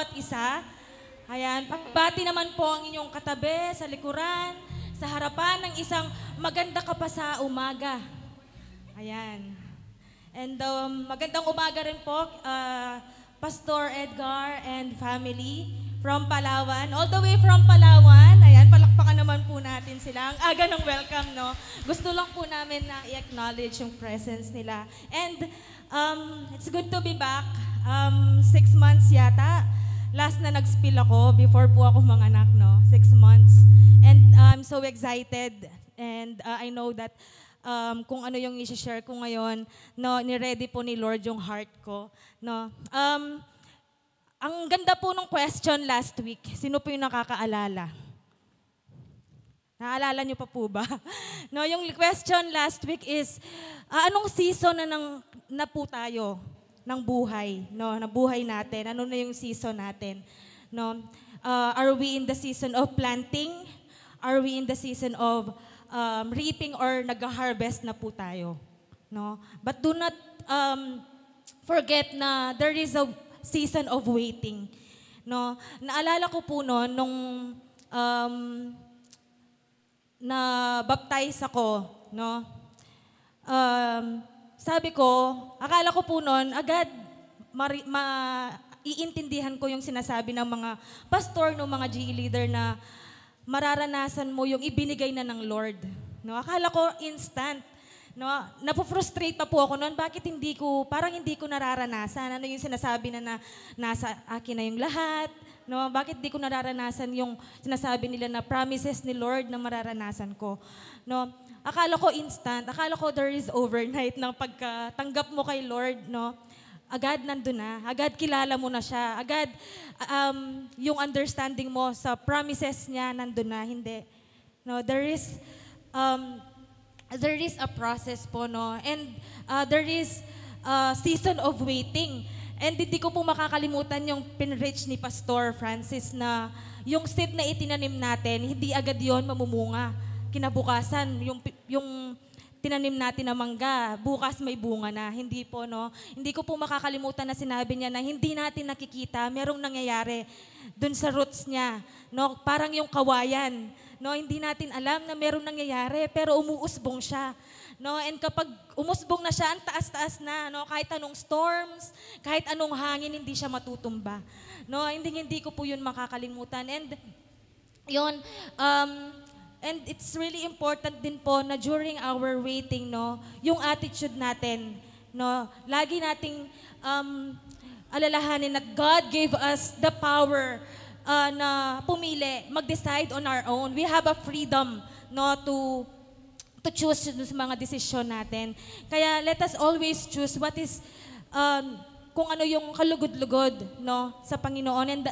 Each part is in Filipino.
bawat isa. Ayan, pagbati naman po ang inyong katabi, sa likuran, sa harapan ng isang maganda ka pa sa umaga. Ayan. And magandang umaga rin po, Pastor Edgar and family from Palawan. All the way from Palawan. Ayan, palakpakan naman po natin sila. Ang aga ng welcome, no? Gusto lang po namin na i-acknowledge yung presence nila. And it's good to be back. 6 months yata. Last na nag-spill ako before po ako manganak, no? 6 months. And I'm so excited. And I know that kung ano yung i-share ko ngayon, no, ni-ready po ni Lord yung heart ko, no. Ang ganda po ng question last week. Sino po yung nakakaalala? Naalala niyo pa po ba? No, yung question last week is anong season na po tayo ng buhay, no, ng buhay natin? Ano na yung season natin? No? Are we in the season of planting? Are we in the season of reaping or nag-harvest na po tayo? No? But do not forget na there is a season of waiting. No? Naalala ko po noon nung na-baptize ako, no? Sabi ko, akala ko po noon, agad iintindihan ko yung sinasabi ng mga pastor, ng mga GE leader na mararanasan mo yung ibinigay na ng Lord. No? Akala ko instant. No? Napofrustrate pa po ako noon. Bakit parang hindi ko nararanasan? Ano yung sinasabi na nasa akin na yung lahat? No? Bakit di ko nararanasan yung sinasabi nila na promises ni Lord na mararanasan ko? No? Akala ko instant. Akala ko there is overnight ng pagkatanggap mo kay Lord. No? Agad nandun na. Agad kilala mo na siya. Agad yung understanding mo sa promises niya nandun na. Hindi. No? There is a process po, no? And there is a season of waiting. And hindi ko po makakalimutan yung pinreach ni Pastor Francis na yung seed na itinanim natin, hindi agad yon mamumunga. Kinabukasan, yung tinanim natin na mangga, bukas may bunga na. Hindi po, no? Hindi ko po makakalimutan na sinabi niya na hindi natin nakikita, merong nangyayari dun sa roots niya. No? Parang yung kawayan. No, hindi natin alam na merong nangyayari, pero umuusbong siya. No, and kapag umusbong na siya, ang taas-taas na, no, kahit anong storms, kahit anong hangin, hindi siya matutumba. No, hindi ko po 'yun makakalimutan. And 'yun, and it's really important din po na during our waiting, no, yung attitude natin, no, lagi nating alalahanin that God gave us the power na pumili, mag-decide on our own. We have a freedom, no, to choose sa mga desisyon natin. Kaya let us always choose what is kung ano yung kalugod-lugod, no, sa Panginoon. And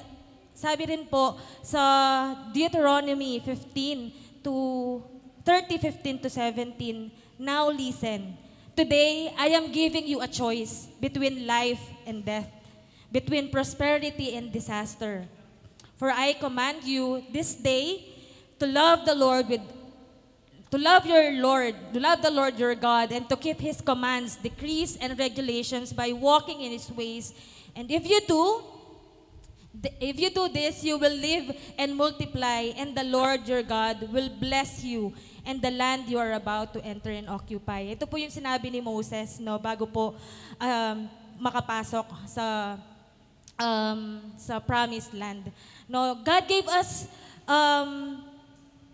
sabi rin po sa Deuteronomy 15 to 17, now listen. Today I am giving you a choice between life and death, between prosperity and disaster. For I command you this day to love the Lord to love the Lord your God, and to keep His commands, decrees, and regulations by walking in His ways. And if you do this, you will live and multiply, and the Lord your God will bless you and the land you are about to enter and occupy. Ito po yung sinabi ni Moses, no, bago po makapasok sa promised land. No, God gave us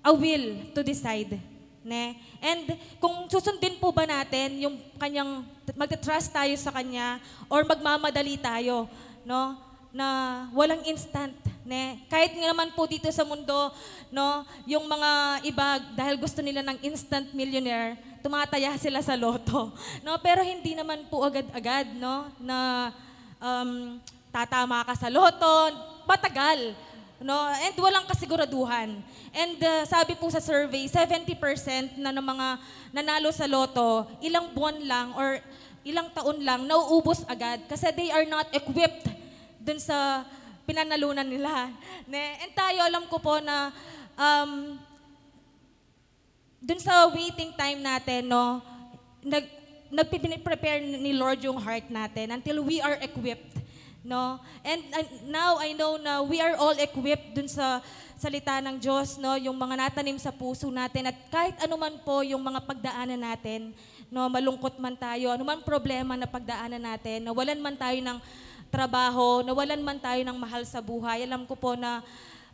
a will to decide. Ne? And kung susundin po ba natin yung kanyang, magte-trust tayo sa kanya or magmamadali tayo, no, na walang instant. Ne? Kahit nga naman po dito sa mundo, no, yung mga iba, dahil gusto nila ng instant millionaire, tumataya sila sa loto. No? Pero hindi naman po agad-agad, no, na tatama ka sa loto, matagal. No? And walang kasiguraduhan. And sabi po sa survey, 70% na ng mga nanalo sa loto, ilang buwan lang or ilang taon lang, nauubos agad kasi they are not equipped dun sa pinanalunan nila. And tayo, alam ko po na dun sa waiting time natin, no, nagpipine-prepare ni Lord yung heart natin until we are equipped. No? And now I know na we are all equipped dun sa salita ng Diyos, no? Yung mga natanim sa puso natin at kahit anuman po yung mga pagdaanan natin, no, malungkot man tayo, anuman problema na pagdaanan natin, nawalan man tayo ng trabaho, nawalan man tayo ng mahal sa buhay, alam ko po na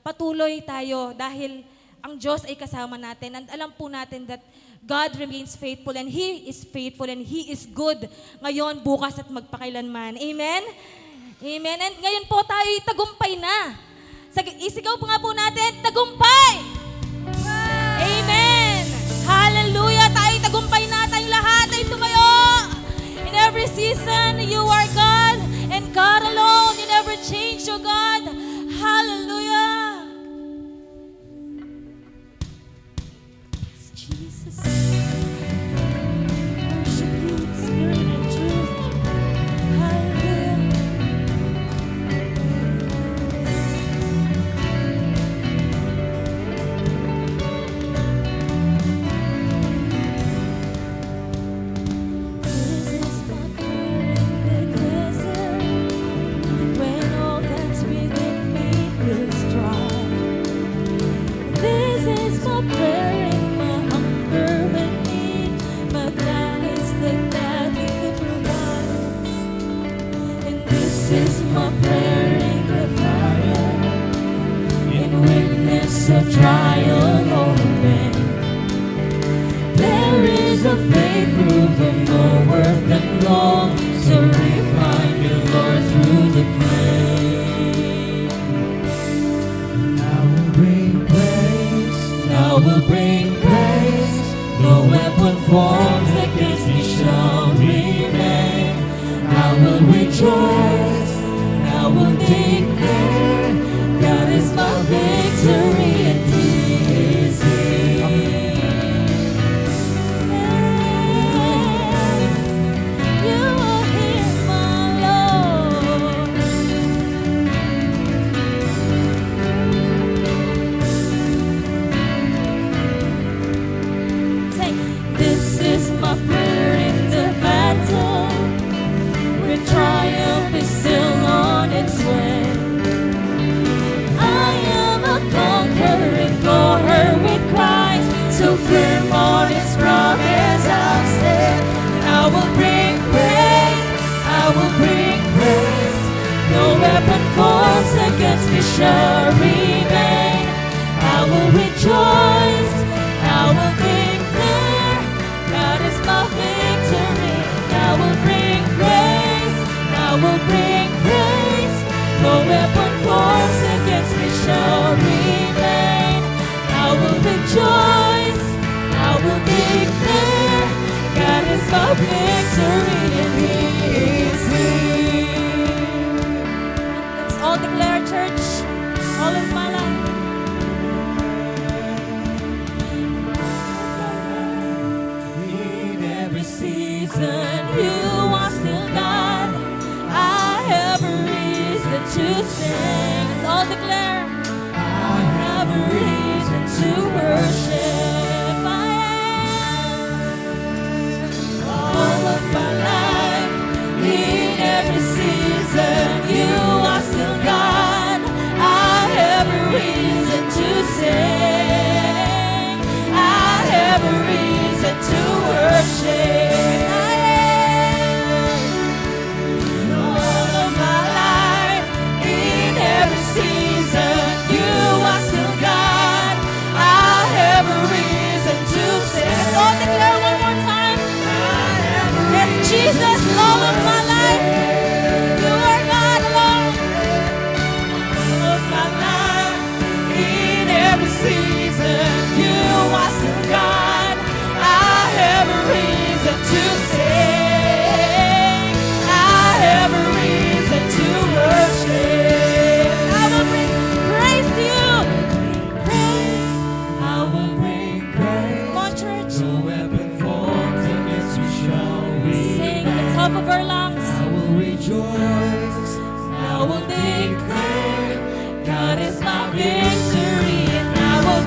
patuloy tayo dahil ang Diyos ay kasama natin and alam po natin that God remains faithful and He is faithful and He is good ngayon, bukas at magpakailanman. Amen? Amen. And ngayon po tayo tagumpay na. Isigaw po nga po natin, tagumpay! Amen! Hallelujah! Tayo tagumpay na, tayong lahat ay tumayo! In every season, you are God and God alone. You never change, O God. Hallelujah! Jesus. Worship you in spirit and truth. Hallelujah. Trial open. There is a faith proven more worth than gold. So refine me, Lord, through the flame. I will bring praise. I will bring praise. No weapon formed against me shall remain. I will rejoice. I will declare God is my victory. So firm on His promise, I'll stand. And I will bring praise. I will bring praise. No weapon forms against me shall remain. I will rejoice. I will declare God is my victory. I will bring praise. I will bring praise. No weapon forms against me shall remain. I will rejoice. I will declare God is my victory and He is here. Let's all declare, church, all of my life. In every season, You are still God. I have a reason to sing. Let's all declare. I have a reason to worship. All of my life, in every season, You are still God. I have a reason to sing. I have a reason to worship. All of my life, in every season, You are still God. I have a reason to sing. Let's all declare one more time. Yes, Jesus, all of my life, You are God alone. All of my life, in every season, You are still God. I have a reason to sing. I have a reason to worship. I will bring praise to You. Praise, I will bring praise. Come on, church. No weapon formed against me shall Sing at the top of our lungs. I will rejoice. I will declare God is my victory, and I will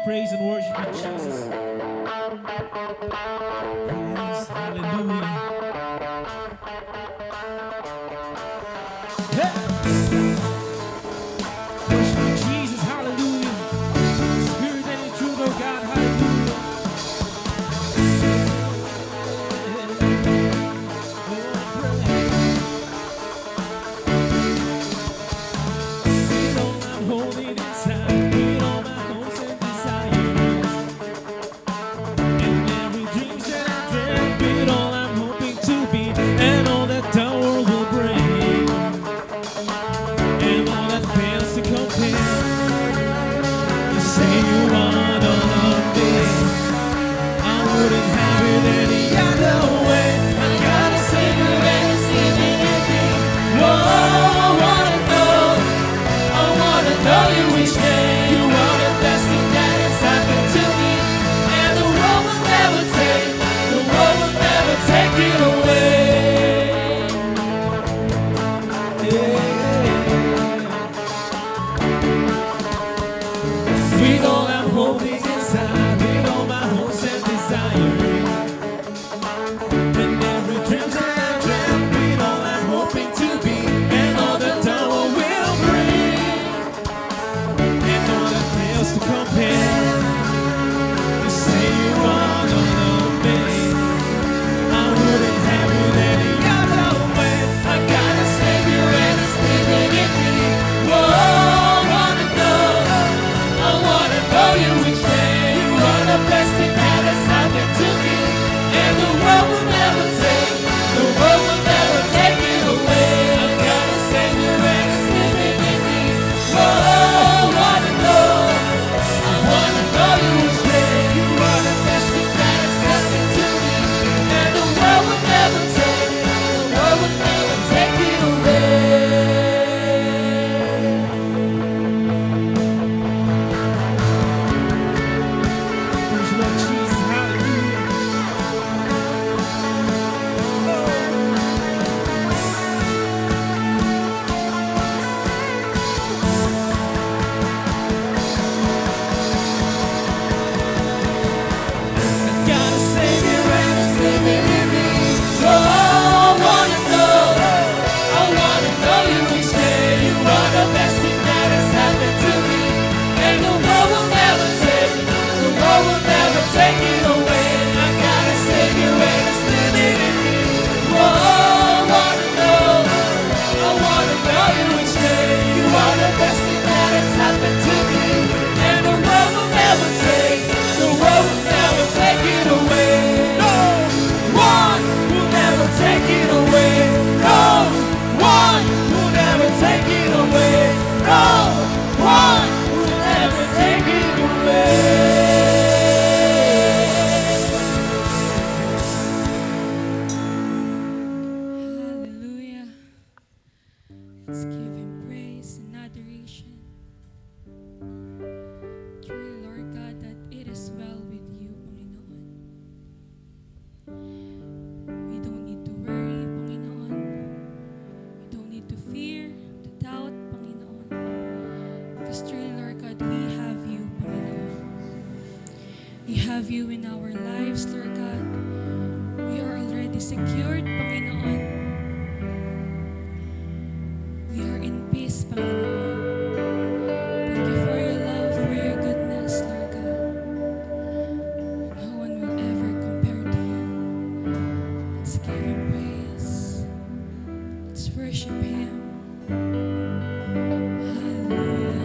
praise and worship you, Jesus. Praise, hallelujah. Hey! Worship you, Jesus, hallelujah. Spirit and in truth, oh God, hallelujah. With all I'm holding inside, with all my hopes and desires, and every dream that I dream, with all I'm hoping to be, and all that the world will bring, and all that fails to compare. You say you want all of this, I wouldn't have it any other way. I gotta say you and it's living in me. Whoa, I wanna know you each day. You are the best thing that has happened to me, and the world will never take it away. With all I'm holding inside, with all my hopes and desires, and every dream that I dream, with all I'm hoping to be, and all that the world will bring, and all that fails to compare. You say you want all of me, I wouldn't have it any other way. I got a Savior and it's living in me. Whoa, I wanna know you each day. You are the best thing that has happened to me, and the world will never take it away. I got a Savior and it's living in me. Whoa, I wanna know you each day. You are the best thing that has happened to me, and the world will never take it away. Praise you, Lord Jesus, hallelujah. Got a Savior and it's living in me. Oh, I wanna know you each day. You are the best thing that has happened to me, and the world will never take it away. I got a Savior and it's living in me. Oh, I wanna know you each day. You are the best thing that has happened to me, and the world will never take it away. No one will never take it away. No one will never take it away. No one will never take it away. Hallelujah. Let's give Him praise and adoration. Truly, Lord God, that it is well with you, Panginoon. We don't need to worry, Panginoon. We don't need to fear, to doubt, Panginoon. Because truly, Lord God, we have you, Panginoon. We have you in our lives, Lord God. We are already secured, Panginoon. We are in peace, Panginoon. Thank you for your love, for your goodness, Lord God. No one will ever compare to you. Let's give Him praise. Let's worship Him. Hallelujah.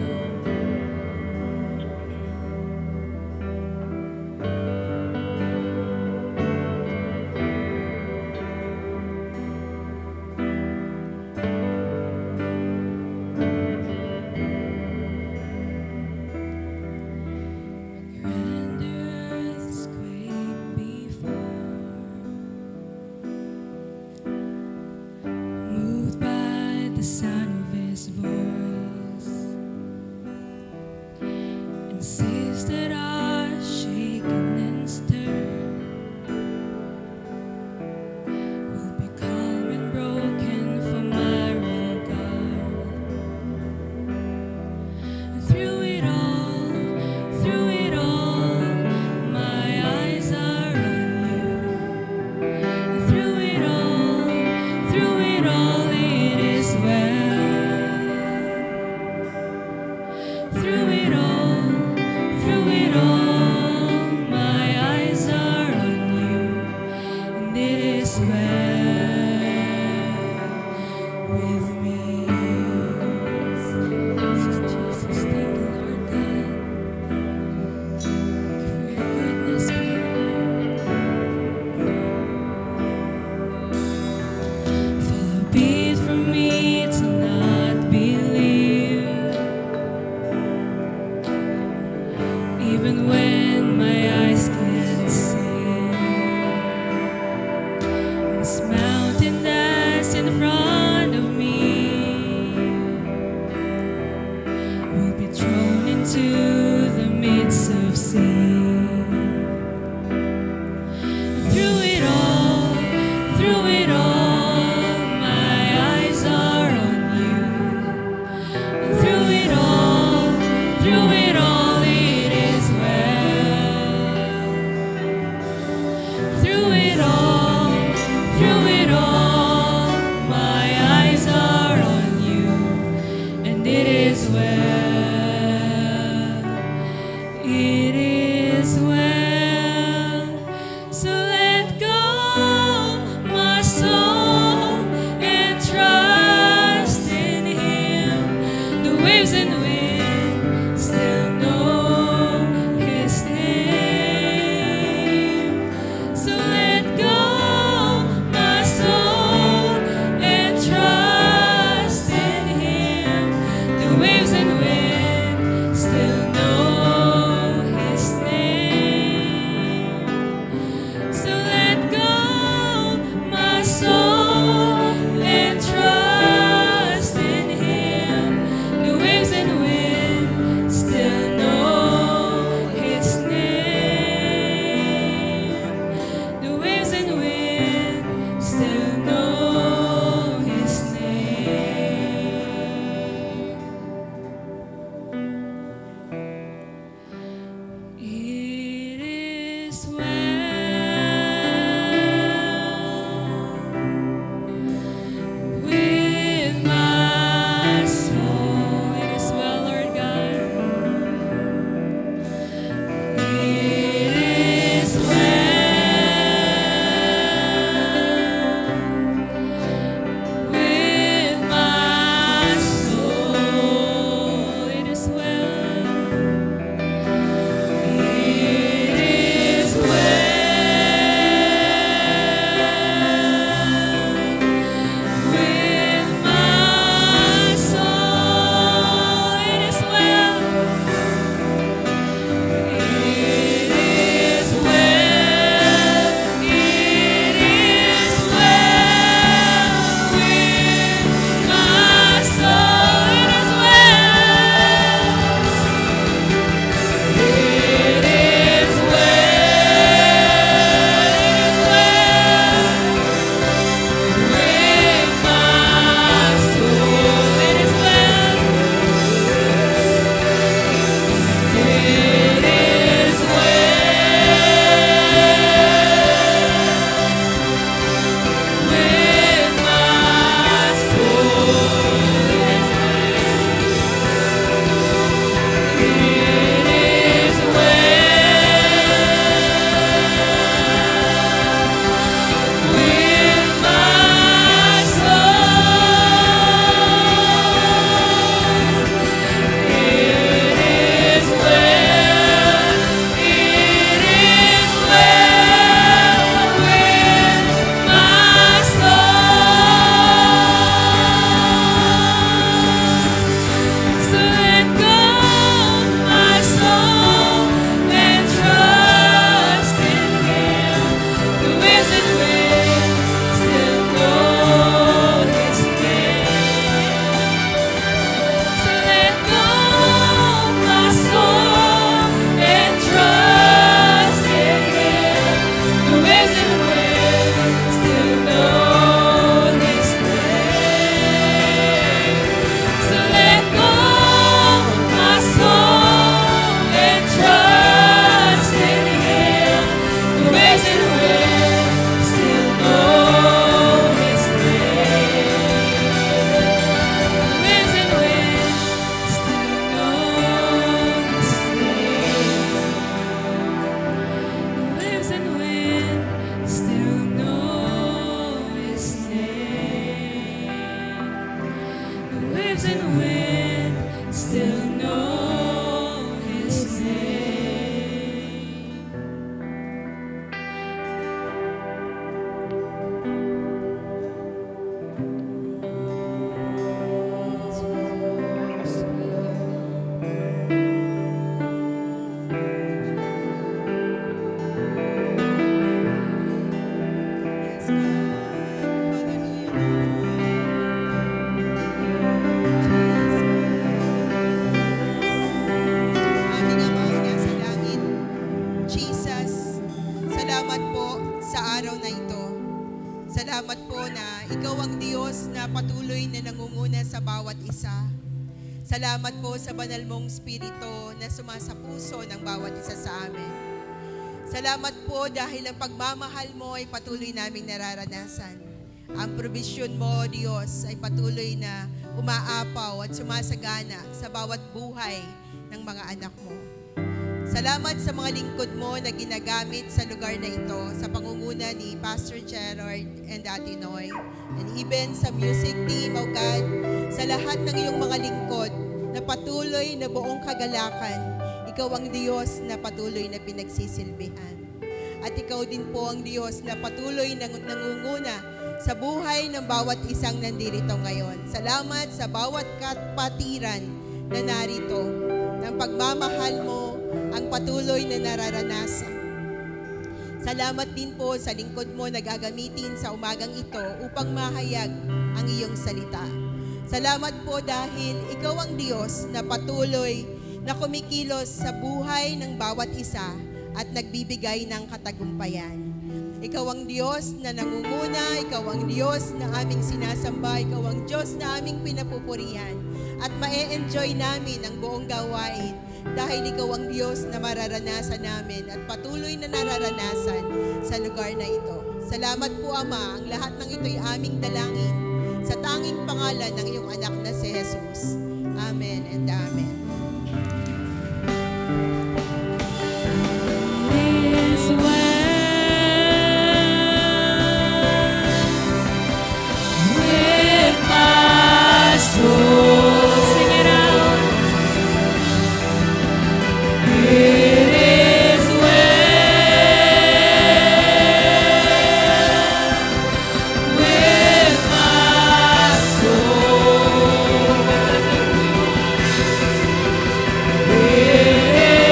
even when my eyes can't see. This mountain that's in front of me will be thrown into the midst of sea. Through it all, my eyes are on you. Through it all, it is well. Through it all, my eyes are on you, and it is well. It is well. So let go, my soul, and trust in Him. The waves and wind still know His name. So let go, my soul, and trust in Him. The waves and wind still know His name. So let go, my soul, and trust in Him. The waves and wind still know His name. The waves and wind still know His name. It is well with my soul. It is well, Lord God. It is well with my soul. It is well. It is well. salamat po sa araw na ito. Salamat po na ikaw ang Diyos na patuloy na nangunguna sa bawat isa. Salamat po sa banal mong Espiritu na sumasa puso ng bawat isa sa amin. Salamat po dahil ang pagmamahal mo ay patuloy naming nararanasan. Ang probisyon mo, Diyos, ay patuloy na umaapaw at sumasagana sa bawat buhay ng mga anak mo. Salamat sa mga lingkod mo na ginagamit sa lugar na ito sa pangunguna ni Pastor Gerard and Ate Noy. And even sa music team, O God, sa lahat ng iyong mga lingkod na patuloy na buong kagalakan, ikaw ang Diyos na patuloy na pinagsisilbihan. At ikaw din po ang Diyos na patuloy na nangunguna sa buhay ng bawat isang nandirito ngayon. Salamat sa bawat kapatiran na narito, ng pagmamahal mo ang patuloy na nararanasan. Salamat din po sa lingkod mo na gagamitin sa umagang ito upang mahayag ang iyong salita. Salamat po dahil ikaw ang Diyos na patuloy na kumikilos sa buhay ng bawat isa at nagbibigay ng katagumpayan. Ikaw ang Diyos na nangunguna, ikaw ang Diyos na aming sinasamba, ikaw ang Diyos na aming pinapupurihan. At ma-enjoy namin ang buong gawain dahil ikaw ang Diyos na mararanasan namin at patuloy na nararanasan sa lugar na ito. Salamat po, Ama, ang lahat ng ito'y aming dalangin sa tanging pangalan ng iyong anak na si Jesus. Amen and Amen. Is well with my soul. Sing it out. It is well with my soul. It is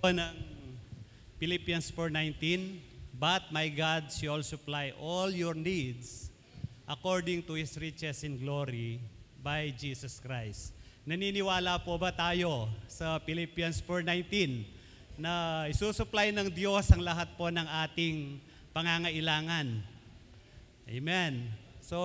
ng Philippians 4:19, but my God shall supply all your needs according to His riches in glory by Jesus Christ. Naniniwala po ba tayo sa Philippians 4:19 na isusupply ng Diyos ang lahat po ng ating pangangailangan? Amen. So,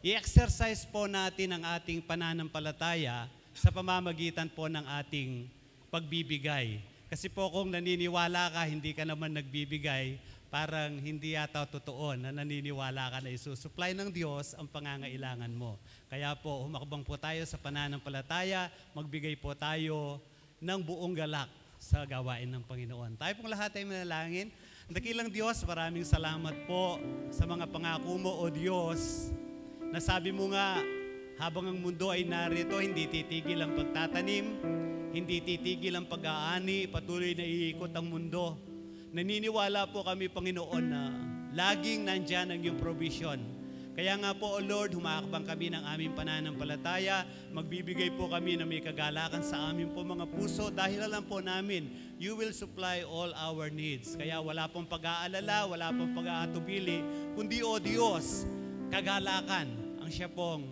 i-exercise po natin ang ating pananampalataya sa pamamagitan po ng ating pagbibigay. Kasi po kung naniniwala ka, hindi ka naman nagbibigay, parang hindi yata totoo na naniniwala ka na isusupply ng Diyos ang pangangailangan mo. Kaya po, humakbang po tayo sa pananampalataya, magbigay po tayo ng buong galak sa gawain ng Panginoon. Tayo pong lahat ay manalangin. Dakilang Diyos, maraming salamat po sa mga pangako mo, O Diyos, na sabi mo nga, habang ang mundo ay narito, hindi titigil ang pagtatanim, hindi titigil ang pag-aani, patuloy na iikot ang mundo. Naniniwala po kami, Panginoon, na laging nandyan ang iyong provision. Kaya nga po, O Lord, humakbang kami ng aming pananampalataya. Magbibigay po kami ng may kagalakan sa aming po mga puso dahil alam po namin, you will supply all our needs. Kaya wala pong pag-aalala, wala pong pag-aatubili, kundi, O Diyos, kagalakan ang siya pong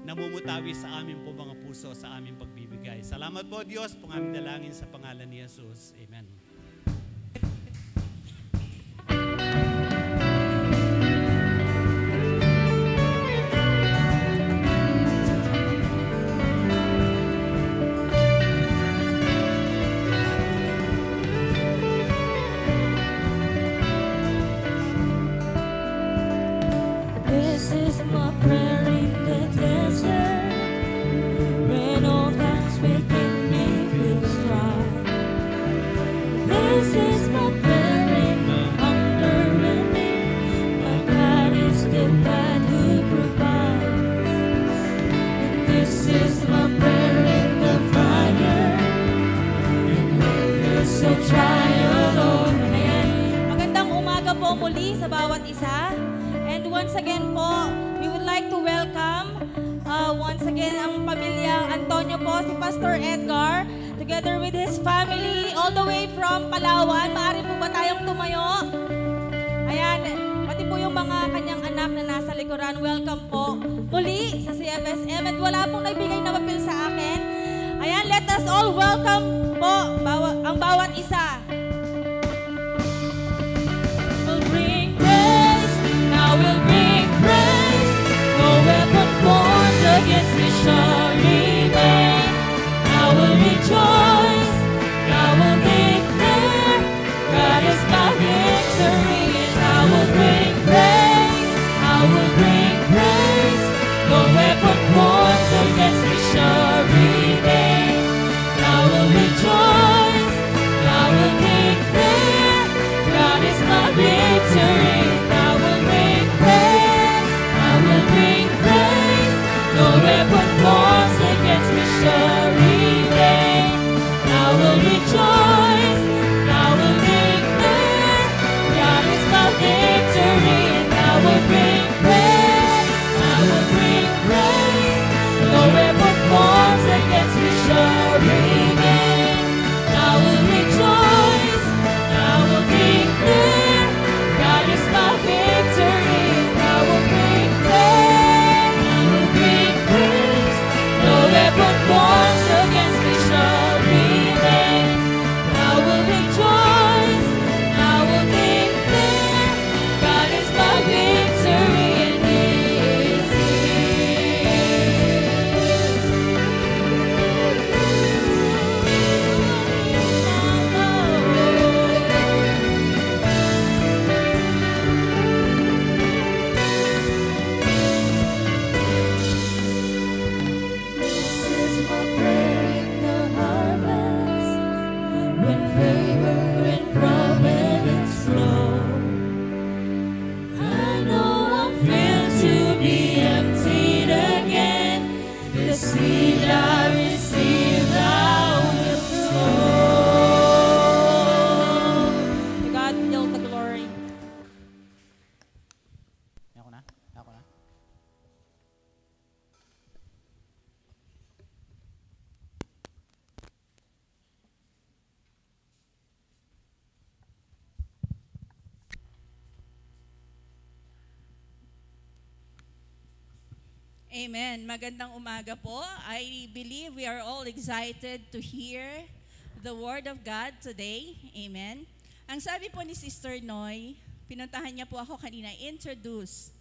namumutawi sa aming po mga puso, sa aming pagbibigay. Salamat po, Diyos, po aming dalangin sa pangalan ni Jesus. Amen. This is my prayer in the desert, when all that's within me feels dry. This is my prayer in the hunger in me. My God is the God who provides. And this is my prayer in the fire, and when there's a trial on me. Magandang umaga po muli sa bawat isa. And once again po, we would like to welcome once again ang pamilya Antonio po, si Pastor Edgar, together with his family, all the way from Palawan. Maaari po ba tayong tumayo? Ayan, pati po yung mga kanyang anak na nasa likuran. Welcome po muli sa CFSM. At wala pong nagbigay na papel sa akin. Ayan, let us all welcome po ang bawat isa. Will bring praise, I will bring praise. No weapon formed against me shall remain. I will rejoice, I will declare, God is my victory. And I will bring praise, I will bring praise. No weapon formed against me shall remain. I will rejoice, I will declare, God is my victory. I will bring praise, I will bring praise. No weapon formed against me shall remain. I will rejoice, I will declare, God is my victory. And I will bring praise, I will bring praise. No weapon formed against me shall remain. I will rejoice, I will declare, God is my victory. I will bring praise, I will bring praise. No weapon formed against me shall remain. I will rejoice, I will declare, God is my victory and He is This is my prayer in the harvest, when favor and providence flow. I know I'm filled to be emptied again. The seed I received I will sow. To God be all the glory. Ako na? Ako na? Amen. Magandang umaga po. I believe we are all excited to hear the Word of God today. Amen. Ang sabi po ni Sister Noy, pinuntahan niya po ako kanina, introduce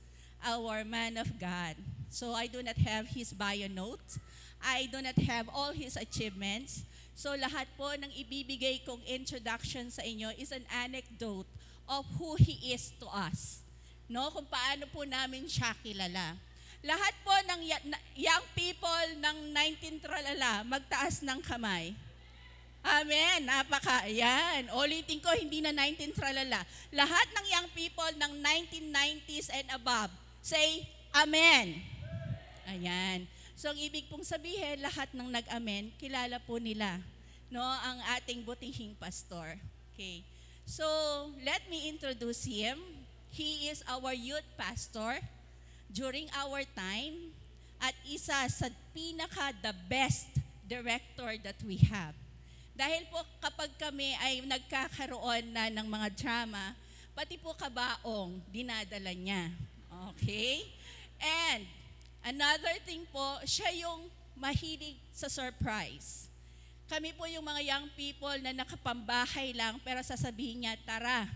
our man of God. So I do not have his bio note. I do not have all his achievements. So lahat po ng ibibigay kong introduction sa inyo is an anecdote of who he is to us. No, kung paano po namin siya kilala. Lahat po ng young people ng 19 tralala, magtaas ng kamay. Amen. Yan. Ulitin ko, hindi na 19 tralala. Lahat ng young people ng 1990s and above, say, Amen. Ayan. So, ang ibig pong sabihin, lahat ng nag-amen, kilala po nila, no, ang ating butihing pastor. Okay. So, let me introduce him. He is our youth pastor during our time at isa sa pinaka-the best director that we have. Dahil po kapag kami ay nagkakaroon na ng mga drama, pati po kabaong dinadala niya. Okay? And another thing po, siya yung mahilig sa surprise. Kami po yung mga young people na nakapambahay lang pero sasabihin niya, tara,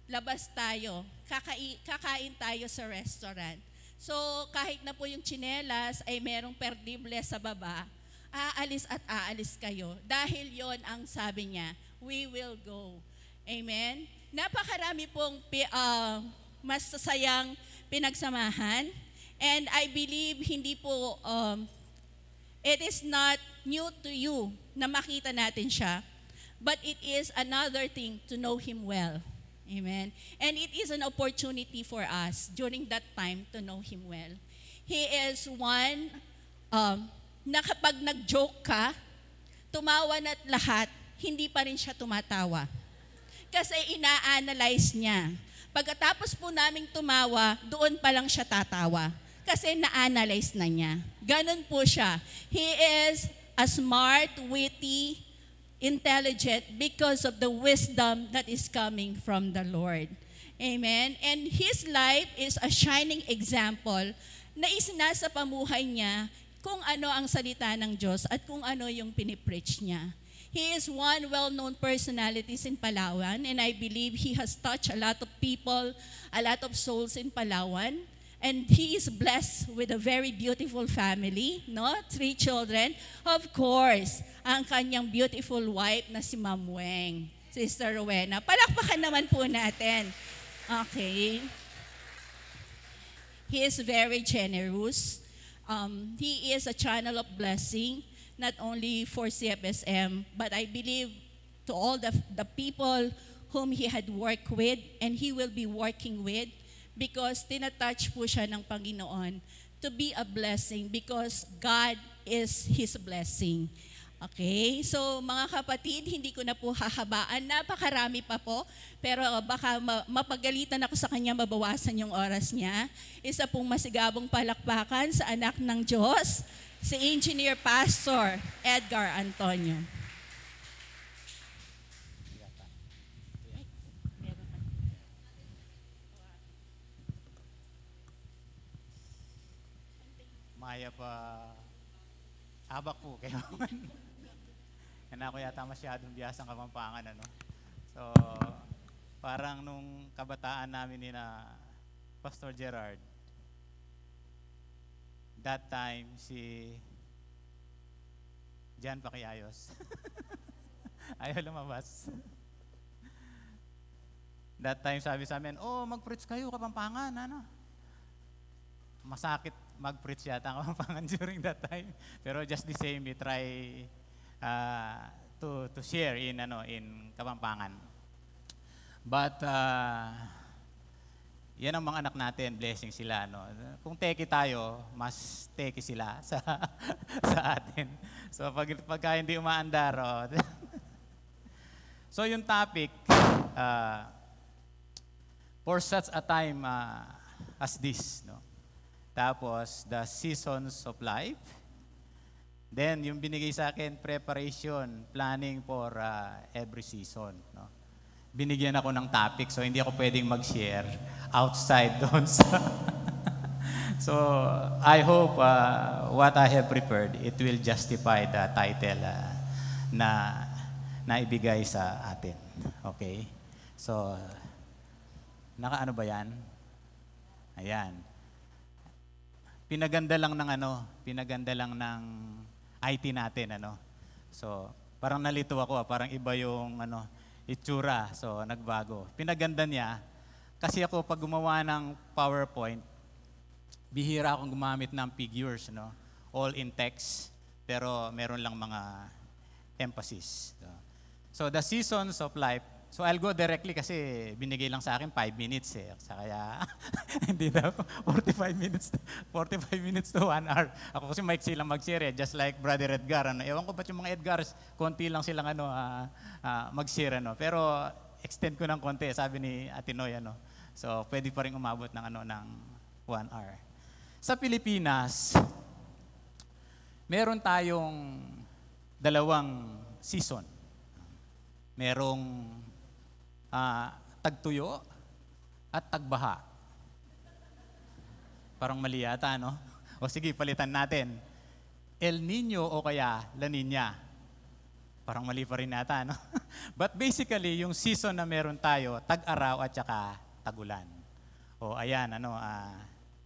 labas tayo, kakain tayo sa restaurant. So kahit na po yung tsinelas ay merong perdible sa baba, aalis at aalis kayo. Dahil yon ang sabi niya, we will go. Amen? Napakarami pong masasayang pinagsamahan. And I believe hindi po, it is not new to you na makita natin siya. But it is another thing to know Him well. Amen? And it is an opportunity for us during that time to know Him well. He is one na kapag nag-joke ka, tumawa na't lahat, hindi pa rin siya tumatawa. Kasi ina-analyze niya. Pagkatapos po naming tumawa, doon pa lang siya tatawa. Kasi na-analyze na niya. Ganon po siya. He is a smart, witty, intelligent because of the wisdom that is coming from the Lord. Amen? And his life is a shining example na isinasa pamuhay niya kung ano ang salita ng Diyos at kung ano yung pinipreach niya. He is one well-known personalities in Palawan, and I believe he has touched a lot of people, a lot of souls in Palawan. And he is blessed with a very beautiful family, no? 3 children. Of course, ang kanyang beautiful wife na si Ma'am Weng, Sister Rowena. Palakpakan naman po natin. Okay. He is very generous. He is a channel of blessing, not only for CFSM, but I believe to all the people whom he had worked with and he will be working with, because tinatouch po siya ng Panginoon to be a blessing because God is His blessing. Okay? So mga kapatid, hindi ko na po hahabaan. Napakarami pa po, pero baka mapagalitan ako sa kanya, mabawasan yung oras niya. Isa pong masigabong palakpakan sa anak ng Diyos, si Engineer Pastor Edgar Antonio. Maya pa, abak po kayo. Yan ako yata masyadong biyasang Kapampangan, ano? So, parang nung kabataan namin ni na Pastor Gerard, that time si Jan Paquiayos. Ayaw lumabas. That time sabi sa amin, oh, mag-preach kayo Kapampangan, ano? Masakit mag-preach yata ang Kapampangan during that time. Pero just the same, we try to share in Kapampangan. But yan ang mga anak natin, blessing sila. No? Kung teki tayo, mas teki sila sa atin. So pagka hindi umaandar, so yung topic, for such a time as this, no? Tapos, the seasons of life. Then, yung binigay sa akin, preparation, planning for every season. No? Binigyan ako ng topic, so hindi ako pwedeng mag-share outside doon sa... So, I hope what I have prepared, it will justify the title na ibigay sa atin. Okay? So, nakaano ba yan? Ayan. Pinaganda lang ng IT natin, ano. So, parang nalito ako, parang iba yung itsura. So, nagbago. Pinaganda niya kasi ako pag gumawa ng PowerPoint, bihira akong gumamit ng figures, no. All in text, pero meron lang mga emphasis. So, the seasons of life. So I'll go directly kasi binigay lang sa akin 5 minutes eh. Kaya hindi daw 45 minutes to 1 hour. Ako kasi maiksi lang mag-share eh, just like Brother Edgar. Ewan ko ba't yung mga Edgars, konti lang silang mag-share. Pero extend ko ng konti, sabi ni Ate Noy. So, pwede pa rin umabot ng, ng 1 hour. Sa Pilipinas, meron tayong 2 season. Merong tagtuyo at tagbaha. Parang mali yata, no? O sige, palitan natin. El Nino o kaya La Nina. Parang mali pa rin yata, no? But basically, yung season na meron tayo, tag-araw at saka tag-ulan. O ayan,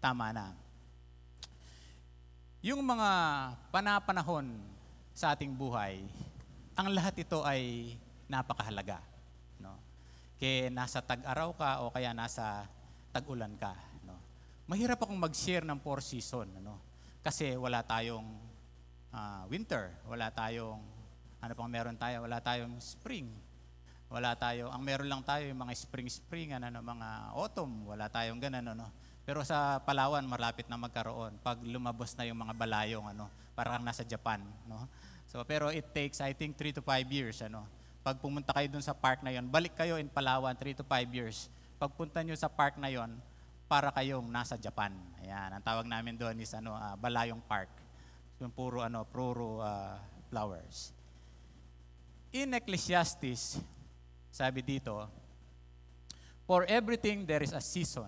tama na. Yung mga panapanahon sa ating buhay, ang lahat ito ay napakahalaga. No? Kaya nasa tag-araw ka o kaya nasa tag-ulan ka. No? Mahirap akong mag-share ng 4 season. Ano? Kasi wala tayong winter, wala tayong, ano pang meron tayo, wala tayong spring. Wala tayo, ang meron lang tayo yung mga spring, mga autumn, wala tayong ganun, ano. Pero sa Palawan, malapit na magkaroon pag lumabas na yung mga balayong, parang nasa Japan, no. So, pero it takes, I think, 3 to 5 years, Pag pumunta kayo dun sa park na yon, balik kayo in Palawan, 3 to 5 years. Pagpunta nyo sa park na yon, para kayong nasa Japan. Ayan, ang tawag namin doon is Balayong Park. Yung puro flowers. In Ecclesiastes, sabi dito, for everything there is a season.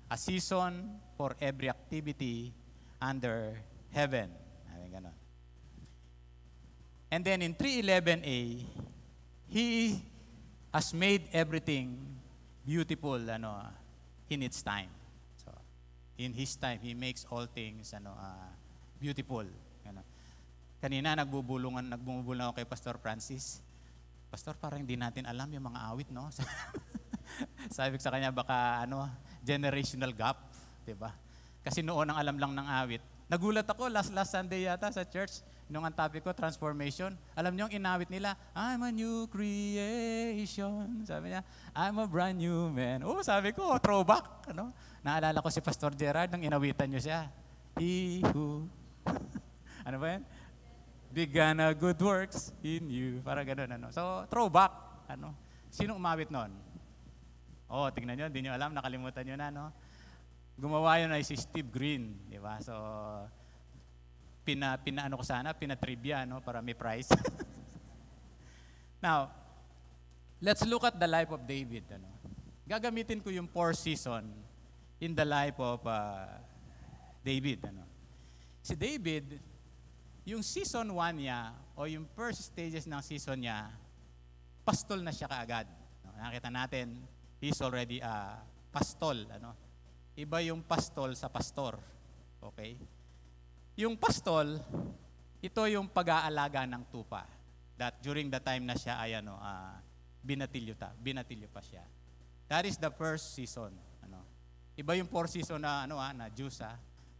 A season for every activity under heaven. Sabi ganon. And then in 3:11a, He has made everything beautiful in its time. So, in His time, He makes all things beautiful. Kanina nagbubulungan ako kay Pastor Francis. Pastor, parang hindi natin alam yung mga awit, no? Sabi ko sa kanya, baka generational gap, 'di ba? Kasi noon ang alam lang ng awit. Nagulat ako last Sunday yata sa church, nung ang topic ko transformation. Alam niyo ang inawit nila, I'm a new creation. Sabi niya, I'm a brand new man. Oh, sabi ko, throwback, Naalala ko si Pastor Gerard nang inawitan niyo siya. He who ano ba yan? Began a good works in you. Para gano'n, So, throwback, Sino umawit nun? Oh, tingnan nyo, hindi nyo alam, nakalimutan nyo na, Gumawa yun ay si Steve Green, di ba? So, pinatrivia, para may prize. Now, let's look at the life of David, Gagamitin ko yung 4 season in the life of David, Si David, yung season 1 niya, o yung first stages ng season niya, pastol na siya kaagad. Nakita natin, he's already a pastol. Iba yung pastol sa pastor. Okay? Yung pastol, ito yung pag-aalaga ng tupa. That during the time na siya ay binatilyo pa siya. That is the first season. Iba yung 4 season na Jews,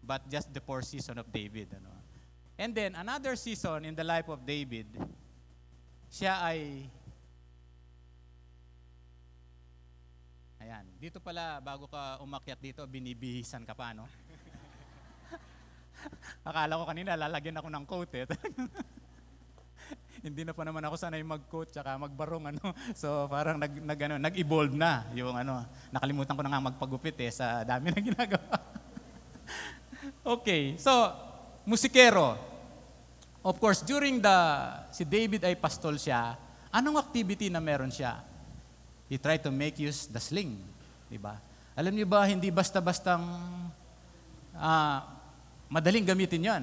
but just the 4 season of David. And then, another season in the life of David, siya ay, ayan, dito pala, bago ka umakyat dito, binibihisan ka pa, Akala ko kanina, lalagyan ako ng coat, Hindi na pa naman ako sanay mag-coat, tsaka magbarong, So, parang nag-evolve na yung, nakalimutan ko na nga magpagupit, sa dami na ginagawa. Okay, so, musikero. Of course, during si David ay pastol siya, anong activity na meron siya? He tried to make use the sling. Diba? Alam niyo ba, hindi basta-bastang madaling gamitin yon.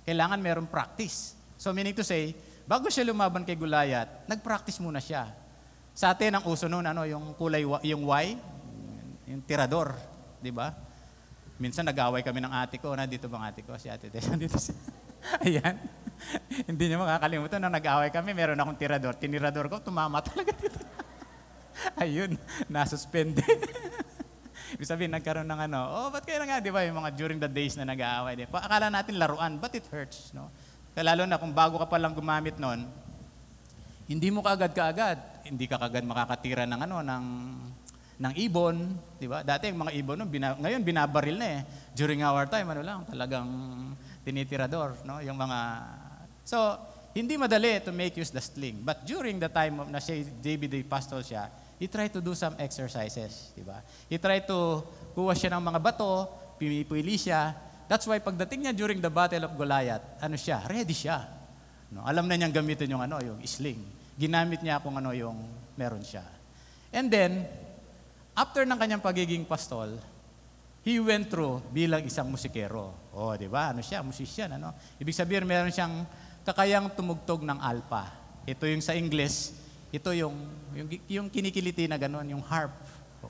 Kailangan meron practice. So meaning to say, bago siya lumaban kay Goliath, nag-practice muna siya. Sa atin, ang uso noon, yung kulay, yung Y, yung tirador. Diba? Minsan nag-away kami ng ate ko. Dito bang ate ko? Si ate Tess. Dito siya. Ayan. Hindi niya makakalimutan na nag-away kami. Meron akong tirador. Tinirador ko, tumama talaga dito. Ayun, nasuspende. Ibig sabihin, nagkaroon ng ba't kayo na nga, di ba, yung mga during the days na nag-aaway. Akala natin laruan, but it hurts, Kaya lalo na kung bago ka palang gumamit nun, hindi mo kaagad, hindi ka kaagad makakatira ng ng ibon, di ba? Dati yung mga ibon, ngayon binabaril na During our time, talagang tinitirador, yung mga... So, hindi madali to make use the sling. But during the time na David ay pastor siya, he tried to do some exercises, di ba? He tried to kuha siya ng mga bato, pumipili siya. That's why pagdating niya during the battle of Goliath, ready siya. No, alam na niyang gamitin yung yung sling. Ginamit niya kung yung meron siya. And then, after ng kanyang pagiging pastol, he went through bilang isang musikero. Di ba? Musician, Ibig sabihin, meron siyang kakayang tumugtog ng alpa. Ito yung sa English, ito yung kinikiliti na gano'n, yung harp.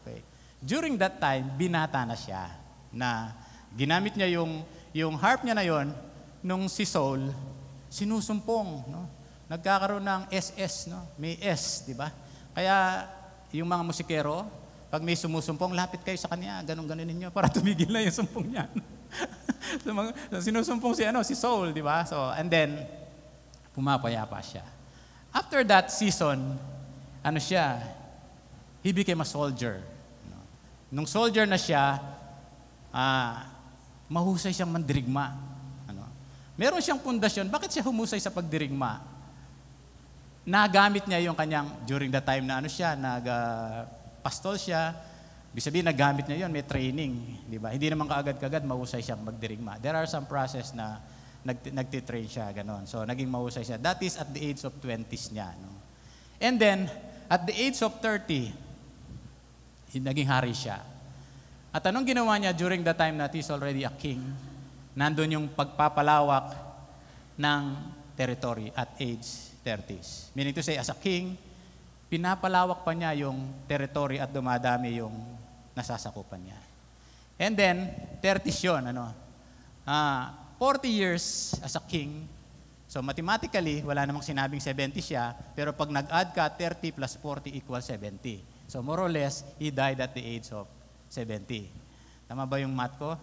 Okay. During that time, binata na siya na ginamit niya yung harp niya na yon nung si Saul, sinusumpong, Nagkakaroon ng SS, May S, di ba? Kaya yung mga musikero, pag may sumusumpong, lapit kayo sa kanya, ganun-ganun ninyo para tumigil na yung sumpong niya. Sinusumpong si Saul, di ba? So, and then, pumapayapa siya. After that season, he became a soldier. Nung soldier na siya, mahusay siyang mandirigma. Meron siyang pundasyon. Bakit siya humusay sa pagdirigma? Nagamit niya yung kanyang, during the time na pastol siya, ibig sabihin, nagamit niya yun, may training, di ba? Hindi naman kaagad-kagad mahusay siyang magdirigma. There are some process na nagtitrain siya, ganon. So, naging mahusay siya. That is at the age of 20s niya. And then, at the age of 30, naging hari siya. At anong ginawa niya during the time that he's already a king? Nandun yung pagpapalawak ng territory at age 30s. Meaning to say, as a king, pinapalawak pa niya yung territory at dumadami yung nasasakupan niya. And then, 30s yun, 40 years as a king. So mathematically, wala namang sinabing 70 siya, pero pag nag-add ka, 30 plus 40 equals 70. So more or less, he died at the age of 70. Tama ba yung math ko?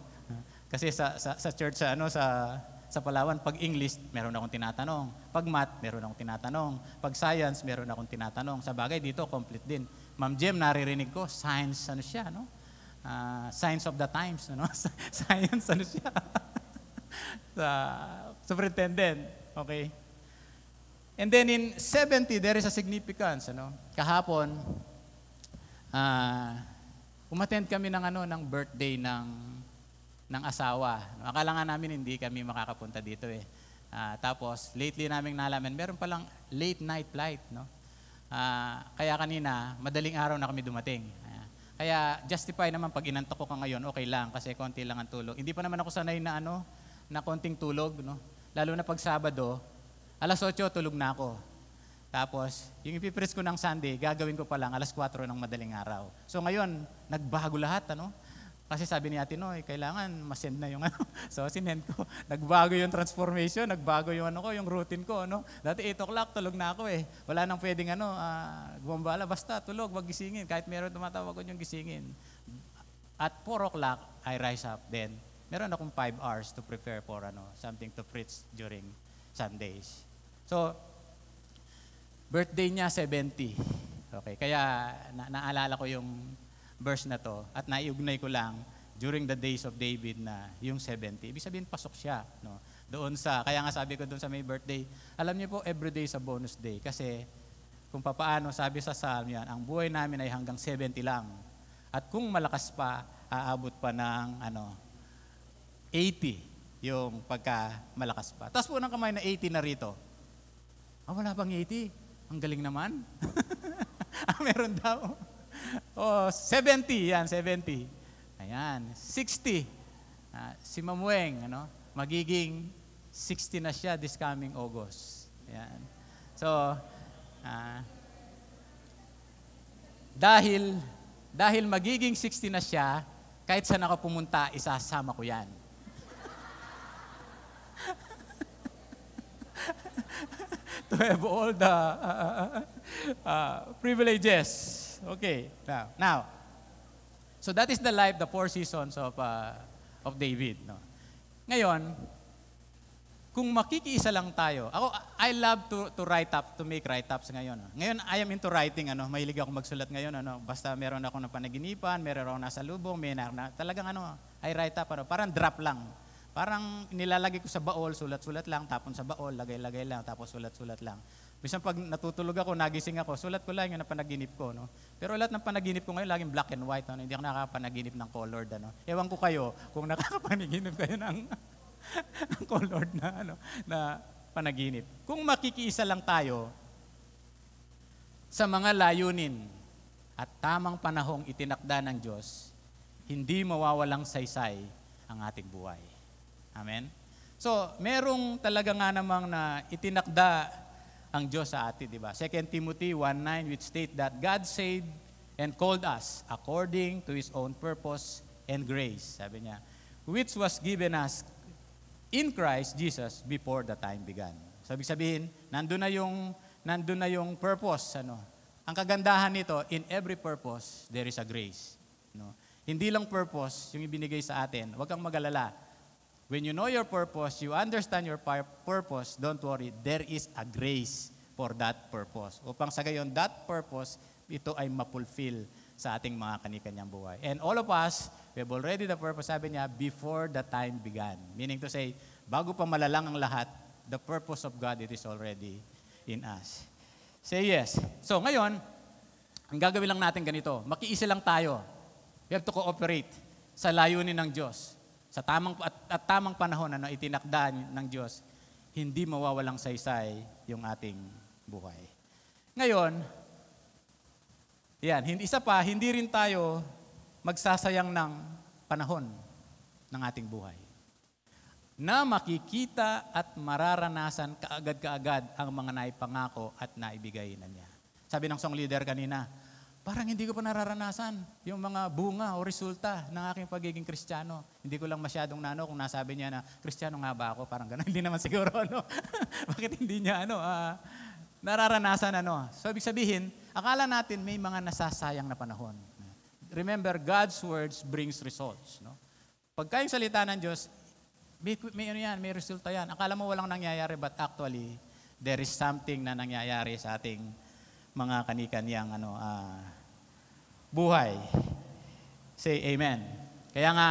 Kasi sa church, sa Palawan, pag English, meron akong tinatanong. Pag math, meron akong tinatanong. Pag science, meron akong tinatanong. Sa bagay, dito, complete din. Ma'am Jem, naririnig ko, science, siya, science of the times, Science, siya. Superintendent, okay? And then in 70, there is a significance, Kahapon, umattend kami ng birthday ng asawa. Akala nga namin hindi kami makakapunta dito eh. Tapos, lately namin nalaman, meron palang late night flight, kaya kanina, madaling araw na kami dumating. Kaya justify naman pag inantok ko ka ngayon, okay lang kasi konti lang ang tulog. Hindi pa naman ako sanay na konting tulog, Lalo na pag Sabado, alas 8 tulog na ako. Tapos, yung ipipress ko ng Sunday, gagawin ko pa lang alas 4 ng madaling araw. So ngayon, nagbago lahat, Kasi sabi ni Ate Noy, kailangan masend na yung So, sinend ko. Nagbago yung transformation, nagbago yung yung routine ko, Dati 8 o'clock, tulog na ako eh. Wala nang pwedeng gumambala, basta tulog, wag gisingin. Kahit meron tumatawag ko yung gisingin. At 4 o'clock, I rise up. Then, meron akong 5 hours to prepare for something to preach during Sundays. So, birthday niya 70. Okay, kaya naalala ko yung verse na to at naiugnay ko lang during the days of David na yung 70. Ibig sabihin, pasok siya. Doon kaya nga sabi ko doon sa may birthday, alam niyo po, everyday sa bonus day. Kasi kung papaano, sabi sa Psalm yan, ang buhay namin ay hanggang 70 lang. At kung malakas pa, aabot pa ng 80 yung pagka malakas pa. Tapos po ng kamay na 80 na rito. Wala bang 80? Ang galing naman. Meron daw. 70, yan, 70. Ayan, 60. Si Mamueng, magiging 60 na siya this coming August. Ayan. So, dahil magiging 60 na siya, kahit saan ako pumunta, isasama ko yan. To have all the privileges. Okay, now, so that is the life, the 4 seasons of David. Ngayon, kung makikiisa lang tayo, I love to write up, to make write-ups ngayon. Ngayon, I am into writing, mahilig ako magsulat ngayon, basta meron ako ng panaginipan, meron ako nasa lubong, talagang I write up, parang drop lang. Parang nilalagay ko sa baol, sulat-sulat lang, tapon sa baol, lagay-lagay lang, tapos sulat-sulat lang. Minsan pag natutulog ako, nagising ako, sulat ko lang yung napanaginip ko. No? Pero lahat ng panaginip ko ngayon, laging black and white. Ano? Hindi ako nakakapanaginip ng colored. Ano? Ewan ko kayo kung nakakapanaginip kayo ng, ng colored na, na panaginip. Kung makikiisa lang tayo sa mga layunin at tamang panahong itinakda ng Diyos, hindi mawawalang saysay ang ating buhay. Amen? So, merong talaga nga namang na itinakda ang Diyos sa atin, di ba? 2 Timothy 1:9 which state that God saved and called us according to His own purpose and grace. Sabi niya, which was given us in Christ Jesus before the time began. So, ibig sabihin, nandun na yung purpose. Ano? Ang kagandahan nito, in every purpose, there is a grace. No? Hindi lang purpose yung ibinigay sa atin. Huwag kang mag-alala. When you know your purpose, you understand your purpose, don't worry, there is a grace for that purpose. Upang sa gayon, that purpose, ito ay mapulfill sa ating mga kanikanyang buhay. And all of us, we have already the purpose, sabi niya, before the time began. Meaning to say, bago pa malalang ang lahat, the purpose of God, it is already in us. Say yes. So ngayon, ang gagawin lang natin ganito, makiisa lang tayo. We have to cooperate sa layunin ng Diyos. Sa tamang panahon na itinakda ng Diyos, hindi mawawalang saysay yung ating buhay. Ngayon, isa pa, hindi rin tayo magsasayang ng panahon ng ating buhay. Na makikita at mararanasan kaagad-kaagad ang mga naipangako at naibigay na niya. Sabi ng song leader kanina, parang hindi ko pa nararanasan yung mga bunga o resulta ng aking pagiging Kristiyano. Hindi ko lang masyadong kung nasabi niya na, Kristiyano nga ba ako? Parang gano'n. Hindi naman siguro, Bakit hindi niya, nararanasan, So, ibig sabihin, akala natin may mga nasasayang na panahon. Remember, God's words brings results, Pagka yung salita ng Diyos, may resulta yan. Akala mo walang nangyayari, but actually, there is something na nangyayari sa ating mga kanikanyang buhay. Say amen. Kaya nga,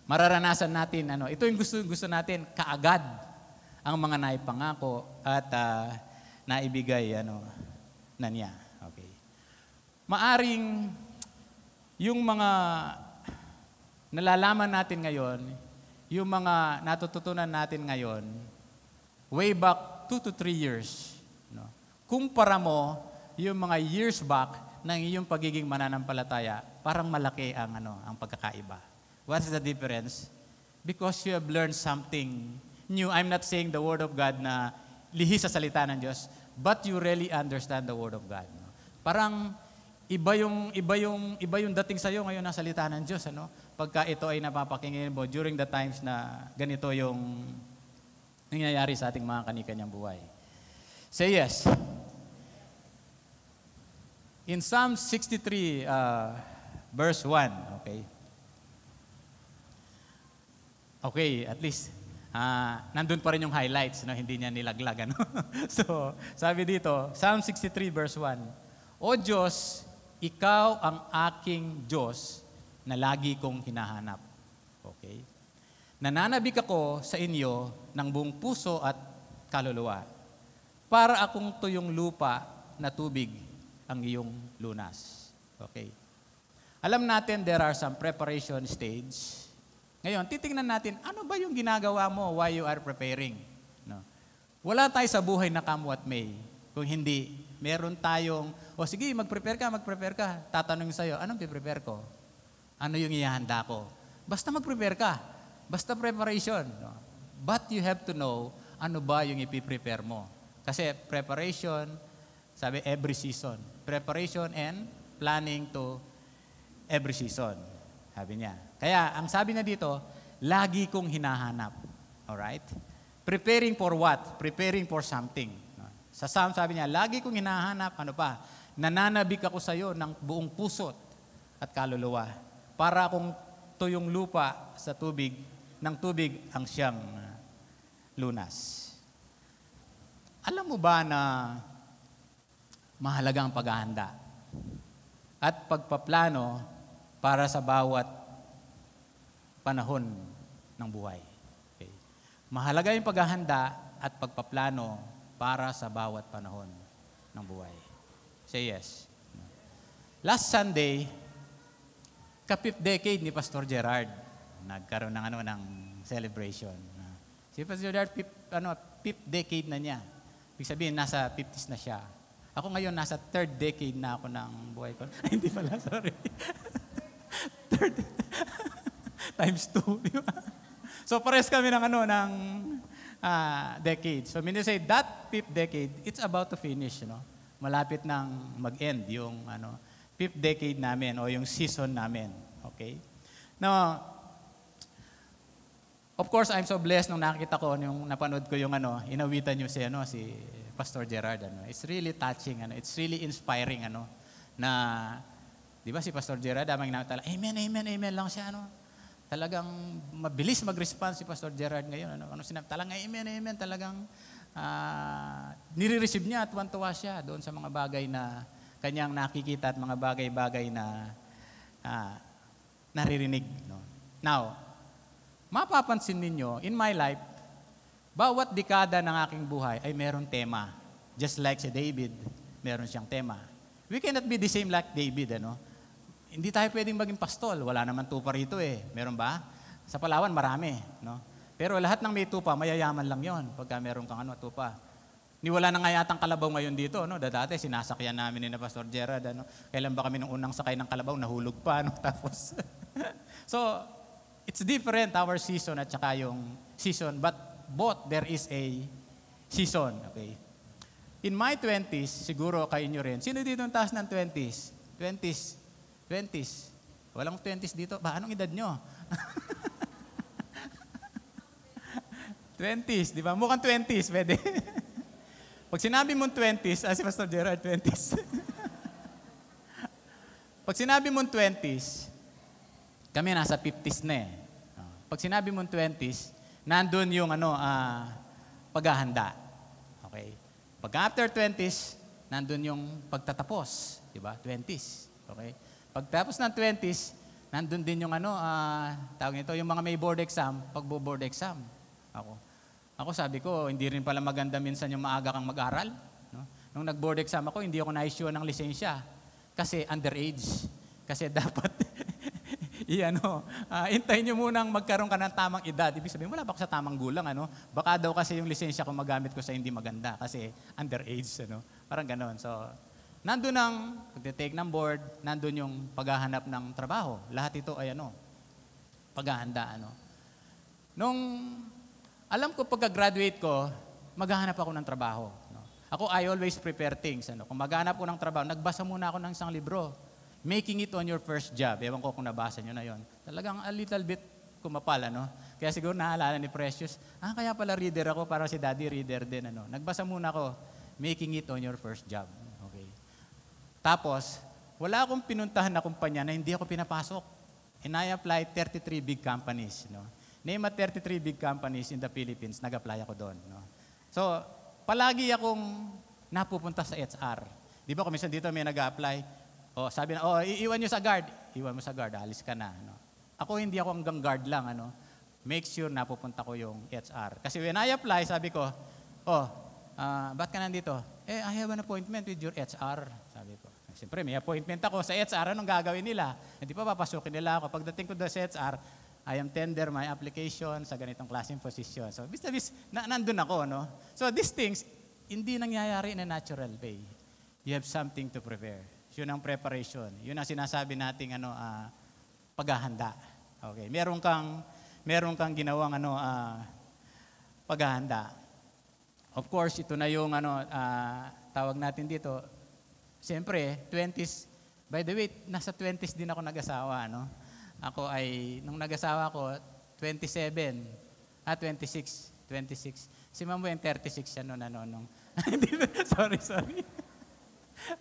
mararanasan natin, ito yung gusto natin, kaagad ang mga naipangako at naibigay na niya. Okay. Maaring yung mga nalalaman natin ngayon, yung mga natututunan natin ngayon, way back 2 to 3 years, kumpara mo yung mga years back ng iyong pagiging mananampalataya, parang malaki ang pagkakaiba. What is the difference? Because you have learned something new. I'm not saying the Word of God na lihis sa salita ng Diyos, but you really understand the Word of God. Parang iba yung dating sa iyo ngayon ng salita ng Diyos, Pagka ito ay napapakinggan mo during the times na ganito yung nangyayari sa ating mga kanikanyang buhay. Say yes. In Psalm 63, verse 1, okay? Okay, at least, nandun pa rin yung highlights, hindi niya nilaglag, So, sabi dito, Psalm 63, verse 1, O Diyos, Ikaw ang aking Diyos na lagi kong hinahanap. Okay? Nananabik ako sa inyo ng buong puso at kaluluwa, para akong tuyong lupa na tubig ang iyong lunas. Okay. Alam natin there are some preparation stage. Ngayon, titingnan natin, ano ba yung ginagawa mo while you are preparing? Wala tayo sa buhay na come what may. Kung hindi, meron tayong, sige, mag-prepare ka. Tatanungin sa'yo, anong i-prepare ko? Ano yung ihahanda ko? Basta mag-prepare ka. Basta preparation. But you have to know, ano ba yung ipiprepare mo? Kasi preparation, sabi, every season. Preparation and planning to every season. Sabi niya. Kaya, ang sabi niya dito, lagi kong hinahanap. Alright? Preparing for what? Preparing for something. Sa Psalm, sabi niya, lagi kong hinahanap, nananabik ako sa iyo ng buong puso at kaluluwa. Para akong tuyong lupa sa tubig, ng tubig ang siyang lunas. Alam mo ba na mahalaga ang paghahanda at pagpaplano para sa bawat panahon ng buhay? Okay. Mahalaga yung paghahanda at pagpaplano para sa bawat panahon ng buhay. Say yes. Last Sunday, ka-fifth decade ni Pastor Gerard. Nagkaroon ng celebration. Si Pastor Gerard, fifth decade na niya. Ibig sabihin, nasa 50s na siya. Ako ngayon, nasa third decade na ako ng buhay ko. Ay, hindi pala, sorry. Third. Times 2, di ba? So, pares kami ng decade. So, when you say that fifth decade, it's about to finish, Malapit nang mag-end yung, fifth decade namin o yung season namin. Okay? Now, of course, I'm so blessed nung nakita ko, yung napanood ko yung inawitan niyo si Pastor Gerard. It's really touching. It's really inspiring. Na, di ba si Pastor Gerard, amang nakatala, amen, amen, amen lang siya. Talagang mabilis mag-response si Pastor Gerard ngayon. Sinabi, talagang amen, amen. Talagang nire-receive niya at tuwan-tuwa siya doon sa mga bagay na kanyang nakikita at mga bagay-bagay na naririnig. Now, mapapansin ninyo, in my life, bawat dekada ng aking buhay ay meron tema. Just like si David, meron siyang tema. We cannot be the same like David, Hindi tayo pwedeng maging pastol. Wala naman tupa rito Meron ba? Sa Palawan, marami, Pero lahat ng may tupa, mayayaman lang yon pagka meron kang tupa. Niwala na nga yatang kalabaw ngayon dito, Dati sinasakyan namin ni Pastor Gerard, Kailan ba kami nung unang sakay ng kalabaw, nahulog pa, Tapos, so, it's different, our season at saka yung season, but both there is a season, okay? In my 20s, siguro kayo nyo rin, sino dito ang taas ng 20s? 20s. Walang 20s dito. Ba, anong edad nyo? 20s, di ba? Mukhang 20s, pwede. Pag sinabi mong 20s, si Pastor Gerard, 20s. Pag sinabi mong 20s, kami nasa 50s na Pag sinabi mong 20s, nandun yung paghahanda. Okay? Pag after 20s, nandun yung pagtatapos. Diba? 20s. Okay? Pagtapos ng 20s, nandun din yung tawag nito, yung mga may board exam, pagbo-board exam. Ako sabi ko, hindi rin pala maganda minsan yung maaga kang mag-aral. Nung nag-board exam ako, hindi ako na-issue ng lisensya. Kasi underage. Kasi dapat hintayin nyo munang magkaroon ka ng tamang edad. Ibig sabihin, wala pa ako sa tamang gulang. Baka daw kasi yung lisensya ko magamit ko sa hindi maganda kasi underage. Parang ganon. So, nandun ang pag-take ng board, nandun yung paghahanap ng trabaho. Lahat ito ay paghahanda. Nung alam ko pagka-graduate ko, maghahanap ako ng trabaho. Ako, I always prepare things. Kung maghahanap ko ng trabaho, nagbasa muna ako ng isang libro. Making it on your first job. Ewan ko kung nabasa nyo na yon. Talagang a little bit kumapal, Kaya siguro naalala ni Precious, kaya pala reader ako, para si Daddy reader din, Nagbasa muna ako, making it on your first job. Okay. Tapos, wala akong pinuntahan na kumpanya na hindi ako pinapasok. And I applied 33 big companies, Name at 33 big companies in the Philippines, nag-apply ako doon. So, palagi akong napupunta sa HR. Di ba kung minsan dito may nag-apply, sabi na, iiwan nyo sa guard. Iwan mo sa guard, alis ka na. Ako hindi ako hanggang guard lang. Make sure napupunta ko yung HR. Kasi when I apply, sabi ko, ba't ka nandito? I have an appointment with your HR. Sabi ko. Siyempre, may appointment ako sa HR. Anong gagawin nila? Hindi pa papasukin nila ako. Pagdating ko doon sa HR, I am tender my application sa ganitong klaseng position. So, nandun ako, So, these things, hindi nangyayari in a natural way. You have something to prepare. Yun ang preparation. Yun ang sinasabi nating paghahanda. Okay. Meron kang ginawang paghahanda. Of course, ito na yung tawag natin dito. Siyempre, 20s. By the way, nasa 20s din ako nag-asawa, Ako ay, nung nag-asawa ko, 26. 26. Si Ma'am Wen, 36 siya noon. Sorry.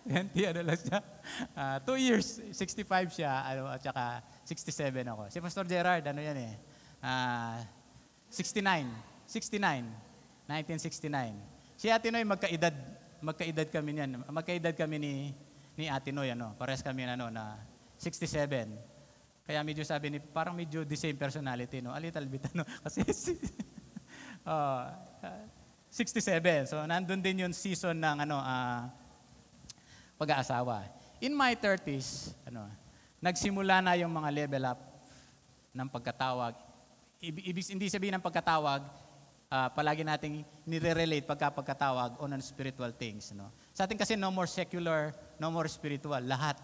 20 lang siya. 2 years, 65 siya, at saka 67 ako. Si Pastor Gerard, 69. 1969. Si Ate Noy, magkaedad kami niyan. Magkaedad kami ni Ate Noy, Pares kami na 67. Kaya medyo sabi parang medyo the same personality, A little bit, Kasi 67. So, nandun din yung season ng pag-aasawa. In my 30s, nagsimula na yung mga level up ng pagkatawag. Hindi sabihin ng pagkatawag, palagi nating nire-relate pagkatawag on spiritual things. Sa atin kasi no more secular, no more spiritual. Lahat.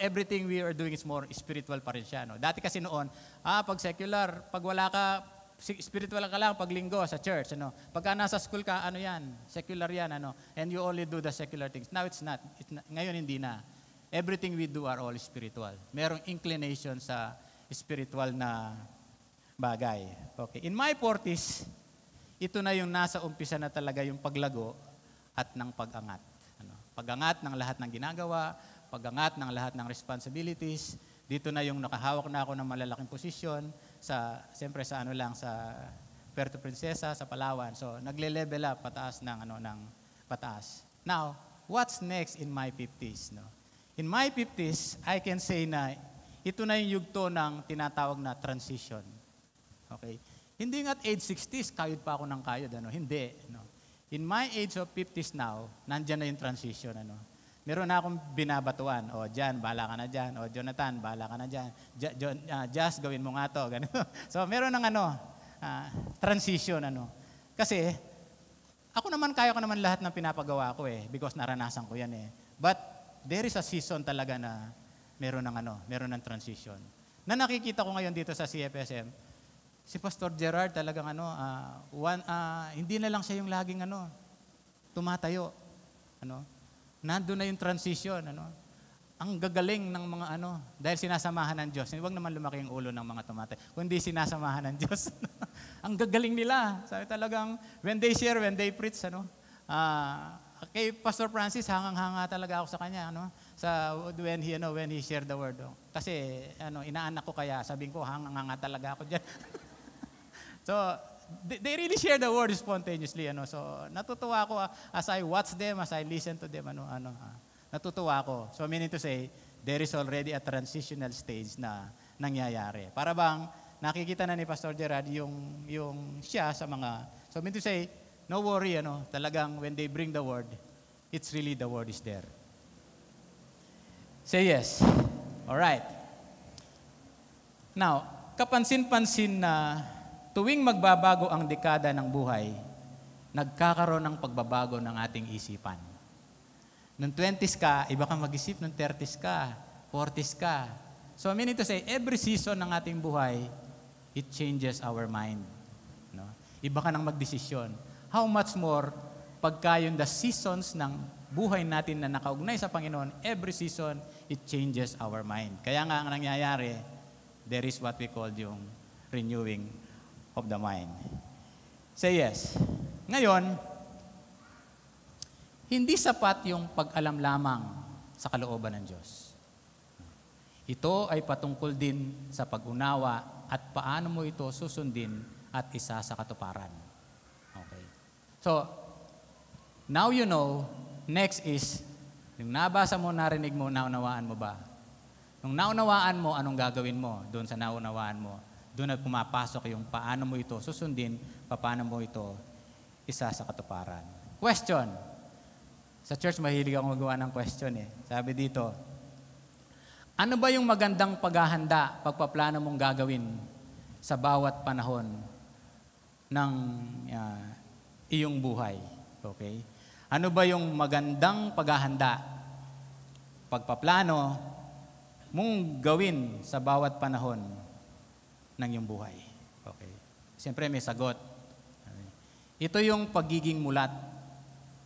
Everything we are doing is more spiritual pa rin siya. Dati kasi noon, pag secular, pag wala ka, spiritual ka lang pag linggo sa church. Pagka nasa school ka, yan? Secular yan. And you only do the secular things. Now it's not. Ngayon hindi na. Everything we do are all spiritual. Merong inclination sa spiritual na bagay. Okay. In my 40s, ito na yung nasa umpisa na talaga yung paglago at ng pag-angat. Pag-angat ng lahat ng ginagawa, pag-angat ng lahat ng responsibilities. Dito na yung nakahawak na ako ng malalaking posisyon siyempre sa Puerto Princesa, sa Palawan. So, nagle-level up pataas ng pataas. Now, what's next in my 50s? In my 50s, I can say na ito na yung yugto ng tinatawag na transition. Okay? Hindi nga't age 60s, kayod pa ako ng kayod. Hindi. In my age of 50s now, nandyan na yung transition. Meron na akong binabatuan. Jan, bahala ka na dyan. Jonathan, bahala ka na dyan. Just, gawin mo nga to. Ganito. So, meron ng transition. Kasi, ako naman, kaya ko naman lahat ng pinapagawa ko because naranasan ko yan But, there is a season talaga na meron ng transition. Na nakikita ko ngayon dito sa CFSM, si Pastor Gerard talagang hindi na lang siya yung laging tumatayo. Nandun na yung transition. Ang gagaling ng mga dahil sinasamahan ng Diyos. Huwag naman lumaki yung ulo ng mga tumatayo, kundi sinasamahan ng Diyos. Ang gagaling nila. Sabi talagang, when they share, when they preach, kay Pastor Francis, hangang-hanga talaga ako sa kanya, when he shared the word. Kasi, inaanak ko kaya, sabihin ko, hangang-hanga talaga ako dyan. So, they really share the word spontaneously, So, natutuwa ako as I watch them, as I listen to them, natutuwa ako. So, meaning to say, there is already a transitional stage na nangyayari. Para bang, nakikita na ni Pastor Gerard yung siya sa mga, so meaning to say, no worry, talagang when they bring the word, it's really the word is there. Say yes. All right. Now, kapansin-pansin na tuwing magbabago ang dekada ng buhay, nagkakaroon ng pagbabago ng ating isipan. Nung 20s ka, iba kang mag-isip. Nung 30s ka, 40s ka. So, meaning to say, every season ng ating buhay, it changes our mind. Iba ka nang magdesisyon. How much more pagka yung the seasons ng buhay natin na nakaugnay sa Panginoon, every season, it changes our mind. Kaya nga ang nangyayari, there is what we call yung renewing of the mind. Say yes. Ngayon, hindi sapat yung pag-alam lamang sa kalooban ng Diyos. Ito ay patungkol din sa pag-unawa at paano mo ito susundin at isa sa katuparan. Okay. So, now you know, next is, yung nabasa mo, narinig mo, naunawaan mo ba? Nung naunawaan mo, anong gagawin mo? Doon sa naunawaan mo, doon na pumapasok yung paano mo ito susundin, paano mo ito isa sa katuparan. Question. Sa church, mahilig ako magawa ng question Sabi dito, ano ba yung magandang paghahanda, pagpaplano mong gagawin sa bawat panahon ng iyong buhay? Okay? Ano ba yung magandang paghahanda, pagpaplano mong gawin sa bawat panahon ng iyong buhay? Okay. Siyempre may sagot. Ito yung pagiging mulat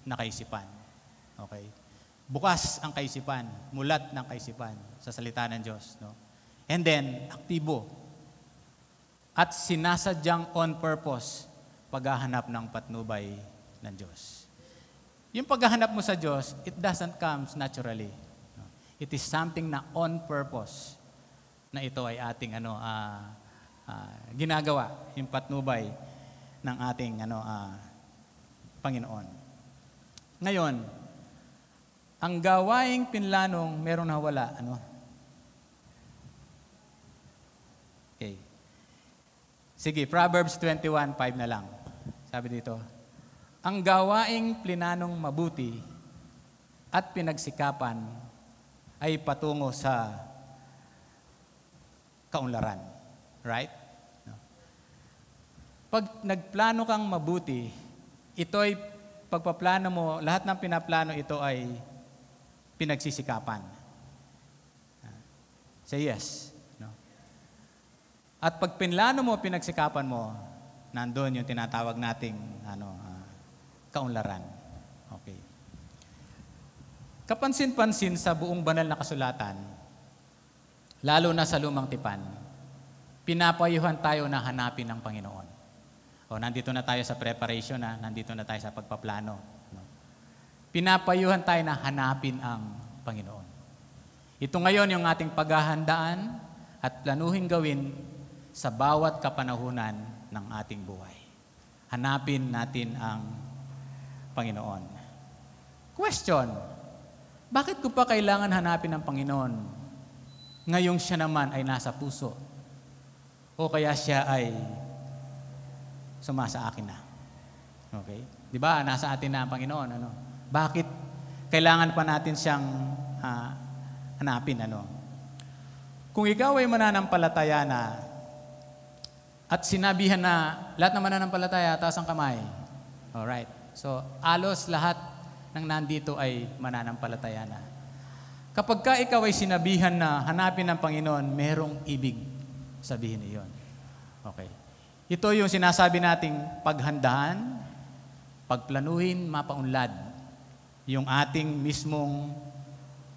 na kaisipan. Okay. Bukas ang kaisipan, mulat ng kaisipan sa salita ng Diyos. No? And then, aktibo. At sinasadyang on purpose paghahanap ng patnubay ng Diyos. Yung paghahanap mo sa Diyos, it doesn't come naturally. It is something na on purpose na ito ay ating ginagawa, yung patnubay ng ating Panginoon. Ngayon, ang gawaing pinlanong meron na wala, Okay. Sige, Proverbs 21:5 na lang. Sabi dito, ang gawaing plinanong mabuti at pinagsikapan ay patungo sa kaunlaran. Right? No? Pag nagplano kang mabuti, ito'y pagpaplano mo, lahat ng pinaplano ito ay pinagsisikapan. Say yes. No? At pag pinlano mo, pinagsikapan mo, nandun yung tinatawag nating kaunlaran. Okay. Kapansin-pansin sa buong banal na kasulatan, lalo na sa lumang tipan, pinapayuhan tayo na hanapin ang Panginoon. O, nandito na tayo sa preparation, nandito na tayo sa pagpaplano. No? Pinapayuhan tayo na hanapin ang Panginoon. Ito ngayon yung ating paghahandaan at planuhin gawin sa bawat kapanahunan ng ating buhay. Hanapin natin ang Panginoon. Question, bakit ko pa kailangan hanapin ang Panginoon ngayong siya naman ay nasa puso? O kaya siya ay sumasa akin na? Okay? Di ba? Nasa atin na ang Panginoon. Bakit kailangan pa natin siyang hanapin? Kung ikaw ay mananampalataya na at sinabihan na lahat ng mananampalataya, taas ang kamay. Alright. So, alos lahat ng nandito ay mananampalataya na. Kapag ka ikaw ay sinabihan na hanapin ng Panginoon, merong ibig sabihin iyon. Okay. Ito yung sinasabi nating paghandaan, pagplanuhin, mapaunlad. Yung ating mismong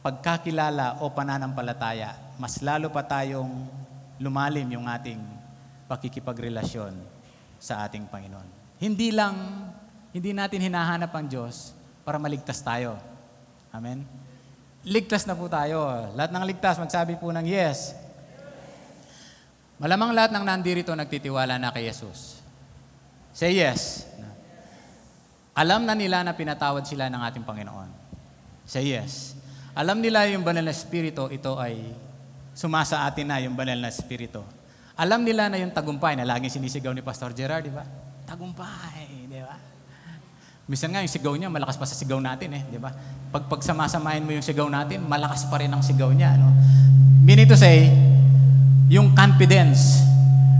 pagkakilala o pananampalataya. Mas lalo pa tayong lumalim yung ating pakikipagrelasyon sa ating Panginoon. Hindi natin hinahanap ang Diyos para maligtas tayo. Amen? Ligtas na po tayo. Lahat ng ligtas, magsabi po ng yes. Malamang lahat ng nandirito nagtitiwala na kay Jesus. Say yes. Alam na nila na pinatawad sila ng ating Panginoon. Say yes. Alam nila yung banal na Espiritu, ito ay sumasa atin na yung banal na Espiritu. Alam nila na yung tagumpay na laging sinisigaw ni Pastor Gerard, di ba? Tagumpay, di ba? Minsan nga yung sigaw niya, malakas pa sa sigaw natin di ba? Pag pagsama-samahin mo yung sigaw natin, malakas pa rin ang sigaw niya, Meaning to say, yung confidence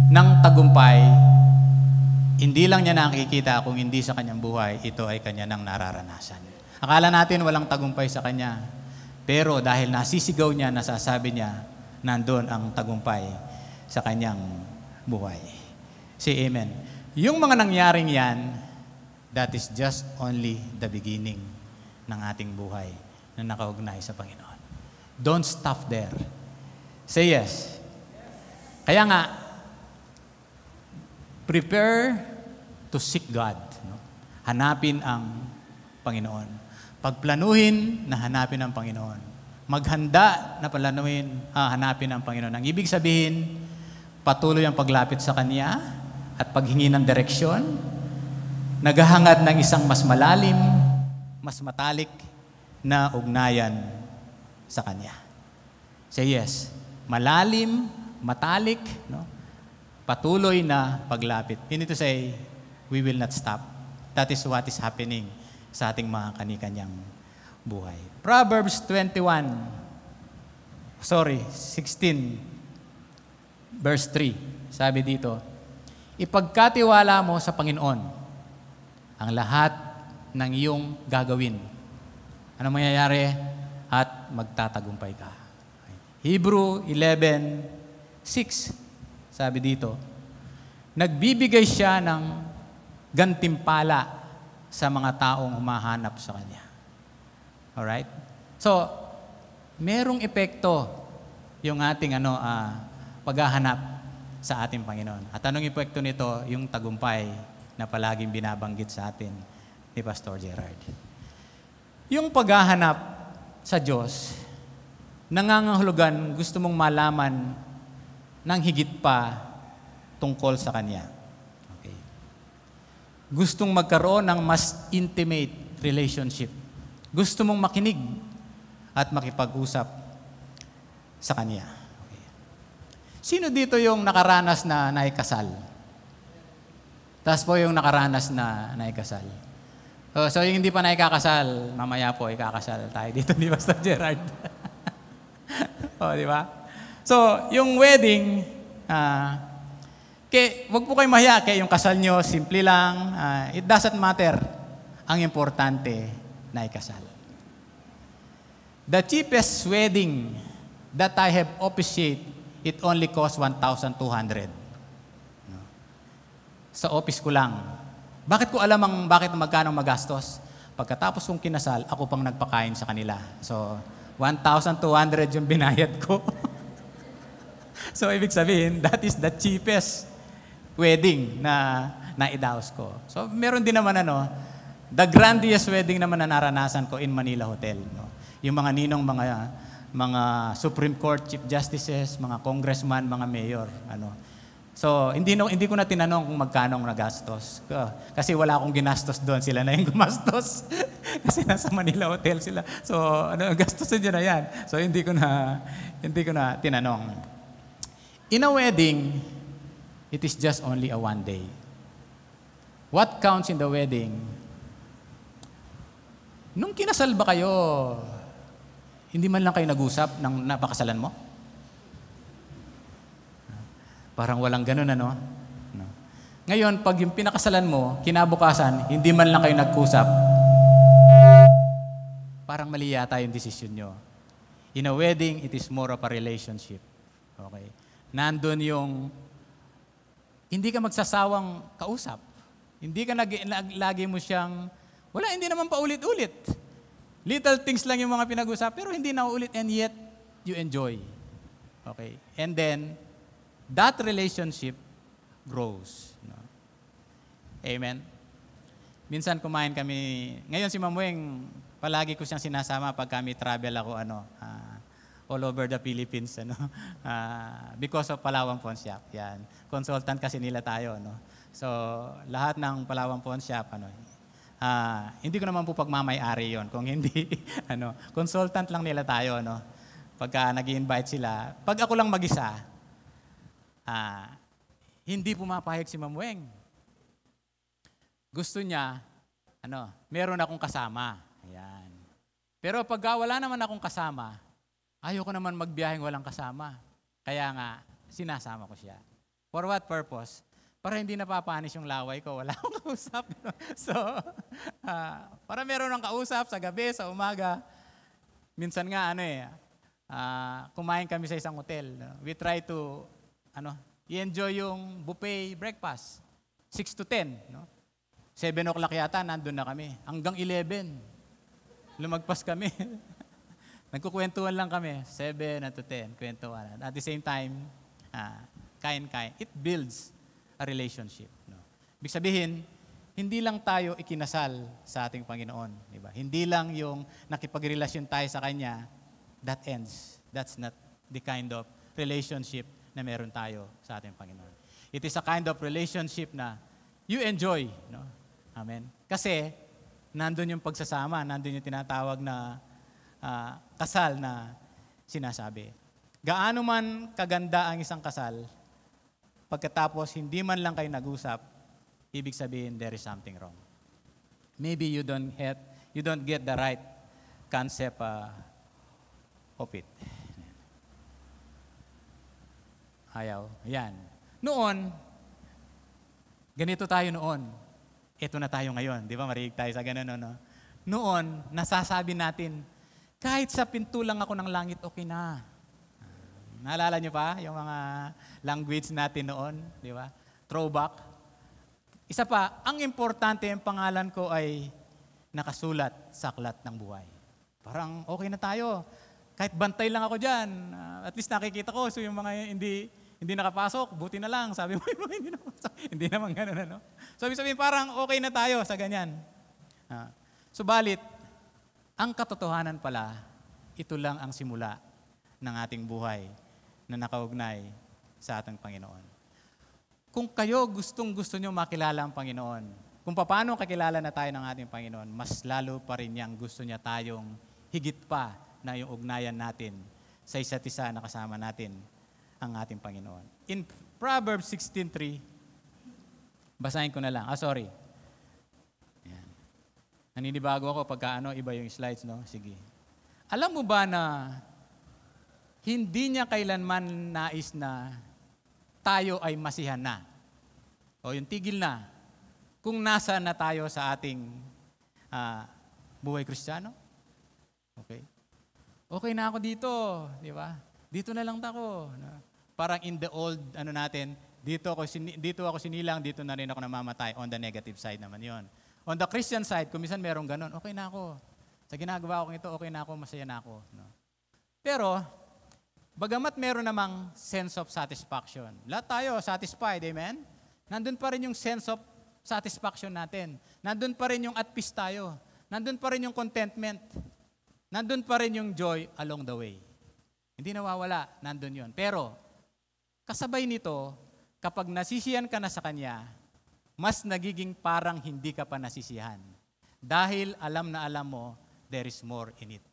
ng tagumpay, hindi lang niya nakikita kung hindi sa kanyang buhay, ito ay kanya nang nararanasan. Akala natin walang tagumpay sa kanya, pero dahil nasisigaw niya, nasasabi niya, nandun ang tagumpay sa kanyang buhay. Say amen. Yung mga nangyaring yan, that is just only the beginning ng ating buhay na nakaugnay sa Panginoon. Don't stop there. Say yes. Kaya nga, prepare to seek God. Hanapin ang Panginoon. Pagplanuhin na hanapin ang Panginoon. Maghanda na hanapin ang Panginoon. Ang ibig sabihin, patuloy ang paglapit sa Kanya at paghingi ng direksyon, naghahangad ng isang mas malalim, mas matalik na ugnayan sa Kanya. Say yes. Malalim, matalik, patuloy na paglapit. Meaning to say, we will not stop. That is what is happening sa ating mga kani-kanyang buhay. Proverbs 16, verse 3. Sabi dito, ipagkatiwala mo sa Panginoon ang lahat ng iyong gagawin. Ano mangyayari? At magtatagumpay ka. Hebrew 11:6. Sabi dito, nagbibigay siya ng gantimpala sa mga taong humahanap sa Kanya. Alright? So, merong epekto yung ating paghahanap sa ating Panginoon. At anong epekto nito? Yung tagumpay na palaging binabanggit sa atin ni Pastor Gerard. Yung paghahanap sa Diyos, nangangahulugan, gusto mong malaman ng higit pa tungkol sa Kanya. Okay. Gustong magkaroon ng mas intimate relationship. Gusto mong makinig at makipag-usap sa Kanya. Okay. Sino dito yung nakaranas na naikasal? Tapos po yung nakaranas na ikasal. So yung hindi pa naikakasal, mamaya po ikakasal tayo dito ni Pastor Gerard. Di ba? So, yung wedding, wag po kayong mahiya, yung kasal nyo, simple lang, it doesn't matter. Ang importante, na ikasal. The cheapest wedding that I have officiated, it only cost 1,200. Sa office ko lang. Bakit ko alam bakit magkano magastos? Pagkatapos kong kinasal, ako pang nagpakain sa kanila. So, 1,200 yung binayad ko. So, ibig sabihin, that is the cheapest wedding na naidaos ko. So, meron din naman the grandest wedding naman na naranasan ko in Manila Hotel. No? Yung mga ninong, mga Supreme Court Chief Justices, mga congressman, mga mayor. So, hindi ko na tinanong kung magkano nagastos. Kasi wala akong ginastos doon. Sila na yung gumastos. Kasi nasa Manila Hotel sila. So, gastusin nyo na yan. So, hindi ko na tinanong. In a wedding, it is just only a one day. What counts in the wedding? Nung kinasal ba kayo, hindi man lang kayo nag-usap ng napakasalan mo? Parang walang ganun, No? Ngayon, pag yung pinakasalan mo, kinabukasan, hindi man lang kayo nag-usap, parang mali yata yung desisyon nyo. In a wedding, it is more of a relationship. Okay? Nandun yung, hindi ka magsasawang kausap. Hindi ka lagi mo siyang, hindi naman pa ulit-ulit. Little things lang yung mga pinag-usap, pero hindi na ulit, and yet, you enjoy. Okay? And then, that relationship grows. No? Amen? Minsan kumain kami, ngayon si Ma'am Weng, palagi ko siyang sinasama pag kami travel ako, all over the Philippines, because of Palawan Pawn Shop. Yan. Consultant kasi nila tayo, So, lahat ng Palawan Pawn Shop, hindi ko naman po pagmamay-ari yon. Kung hindi, consultant lang nila tayo, Pagka nag-i-invite sila, pag ako lang mag-isa, hindi pumapayag si Ma'am Weng. Gusto niya, meron akong kasama. Ayan. Pero pag wala naman akong kasama, ayoko naman magbiyaheng walang kasama. Kaya nga, sinasama ko siya. For what purpose? Para hindi napapanis yung laway ko, wala akong kausap. So, para meron ng kausap sa gabi, sa umaga. Minsan nga, kumain kami sa isang hotel. We try to, i-enjoy yung buffet breakfast. 6 to 10. 7 o'clock yata, nandun na kami. Hanggang 11. Lumagpas kami. Nagkukwentuhan lang kami. 7 to 10, kwentuhan. At the same time, kain-kain. It builds a relationship. Ibig sabihin, hindi lang tayo ikinasal sa ating Panginoon. Diba? Hindi lang yung nakipagrelasyon tayo sa Kanya, that ends. That's not the kind of relationship na meron tayo sa ating Panginoon. It is a kind of relationship na you enjoy. Amen? Kasi, nandun yung pagsasama, nandun yung tinatawag na kasal na sinasabi. Gaano man kaganda ang isang kasal, pagkatapos hindi man lang kayo nag-usap, ibig sabihin there is something wrong. Maybe you don't get the right concept of it. Ayaw. Yan. Noon, ganito tayo noon. Ito na tayo ngayon. Di ba? Marinig tayo sa ganun, Noon, nasasabi natin, kahit sa pinto lang ako ng langit, okay na. Naalala niyo pa yung mga language natin noon? Di ba? Throwback. Isa pa, ang importante, yung pangalan ko ay nakasulat sa aklat ng buhay. Parang okay na tayo. Kahit bantay lang ako dyan, at least nakikita ko. So yung mga hindi nakapasok, buti na lang. Sabi mo, hindi nakapasok. Hindi naman ganun, So sabihin, parang okay na tayo sa ganyan. Subalit, ang katotohanan pala, ito lang ang simula ng ating buhay na nakaugnay sa ating Panginoon. Kung kayo gustong-gusto nyo makilala ang Panginoon, kung paano kakilala na tayo ng ating Panginoon, mas lalo pa rin niyang gusto niya tayong higit pa na yung ugnayan natin sa isa't isa na kasama natin ang ating Panginoon. In Proverbs 16:3, Basahin ko na lang. Sorry. Ayan. Naninibago ako pagka iba yung slides, no? Sige. Alam mo ba na hindi niya kailanman nais na tayo ay masihan na? O yung tigil na. Kung nasa na tayo sa ating buhay Kristiyano? Okay. Okay na ako dito, di ba? Dito na lang ako. Parang in the old, natin, dito ako sinilang, dito na rin ako namamatay. On the negative side naman yon. On the Christian side, kung minsan merong ganun, okay na ako. Sa ginagawa ko ito, okay na ako, masaya na ako. No? Pero, bagamat meron namang sense of satisfaction. Lahat tayo satisfied, amen? Nandun pa rin yung sense of satisfaction natin. Nandun pa rin yung at peace tayo. Nandun pa rin yung contentment. Nandun pa rin yung joy along the way. Hindi nawawala, nandun yun. Pero, kasabay nito, kapag nasisiyan ka na sa Kanya, mas nagiging parang hindi ka pa nasisihan. Dahil alam na alam mo, there is more in it.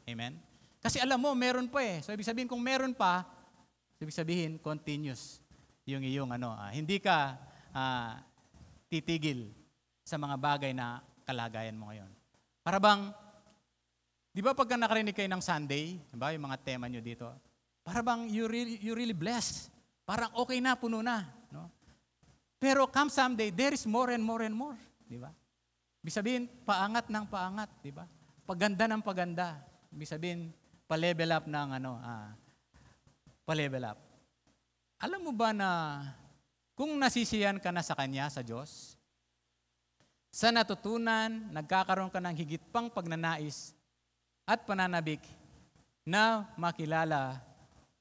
Amen? Kasi alam mo, meron pa eh. So, ibig sabihin, kung meron pa, ibig sabihin, continuous yung iyong hindi ka titigil sa mga bagay na kalagayan mo ngayon. Para bang, di ba pagka nakarinig kayo ng Sunday, diba, yung mga tema nyo dito, para bang you really blessed. Parang okay na, puno na. No? Pero come someday, there is more and more and more. Di ba? Ibig sabihin, paangat ng paangat. Di ba? Paganda ng paganda. Ibig sabihin, pa-level up ng pa-level up. Alam mo ba na kung nasisiyan ka na sa Kanya, sa Diyos, sa natutunan, nagkakaroon ka ng higit pang pagnanais at pananabik na makilala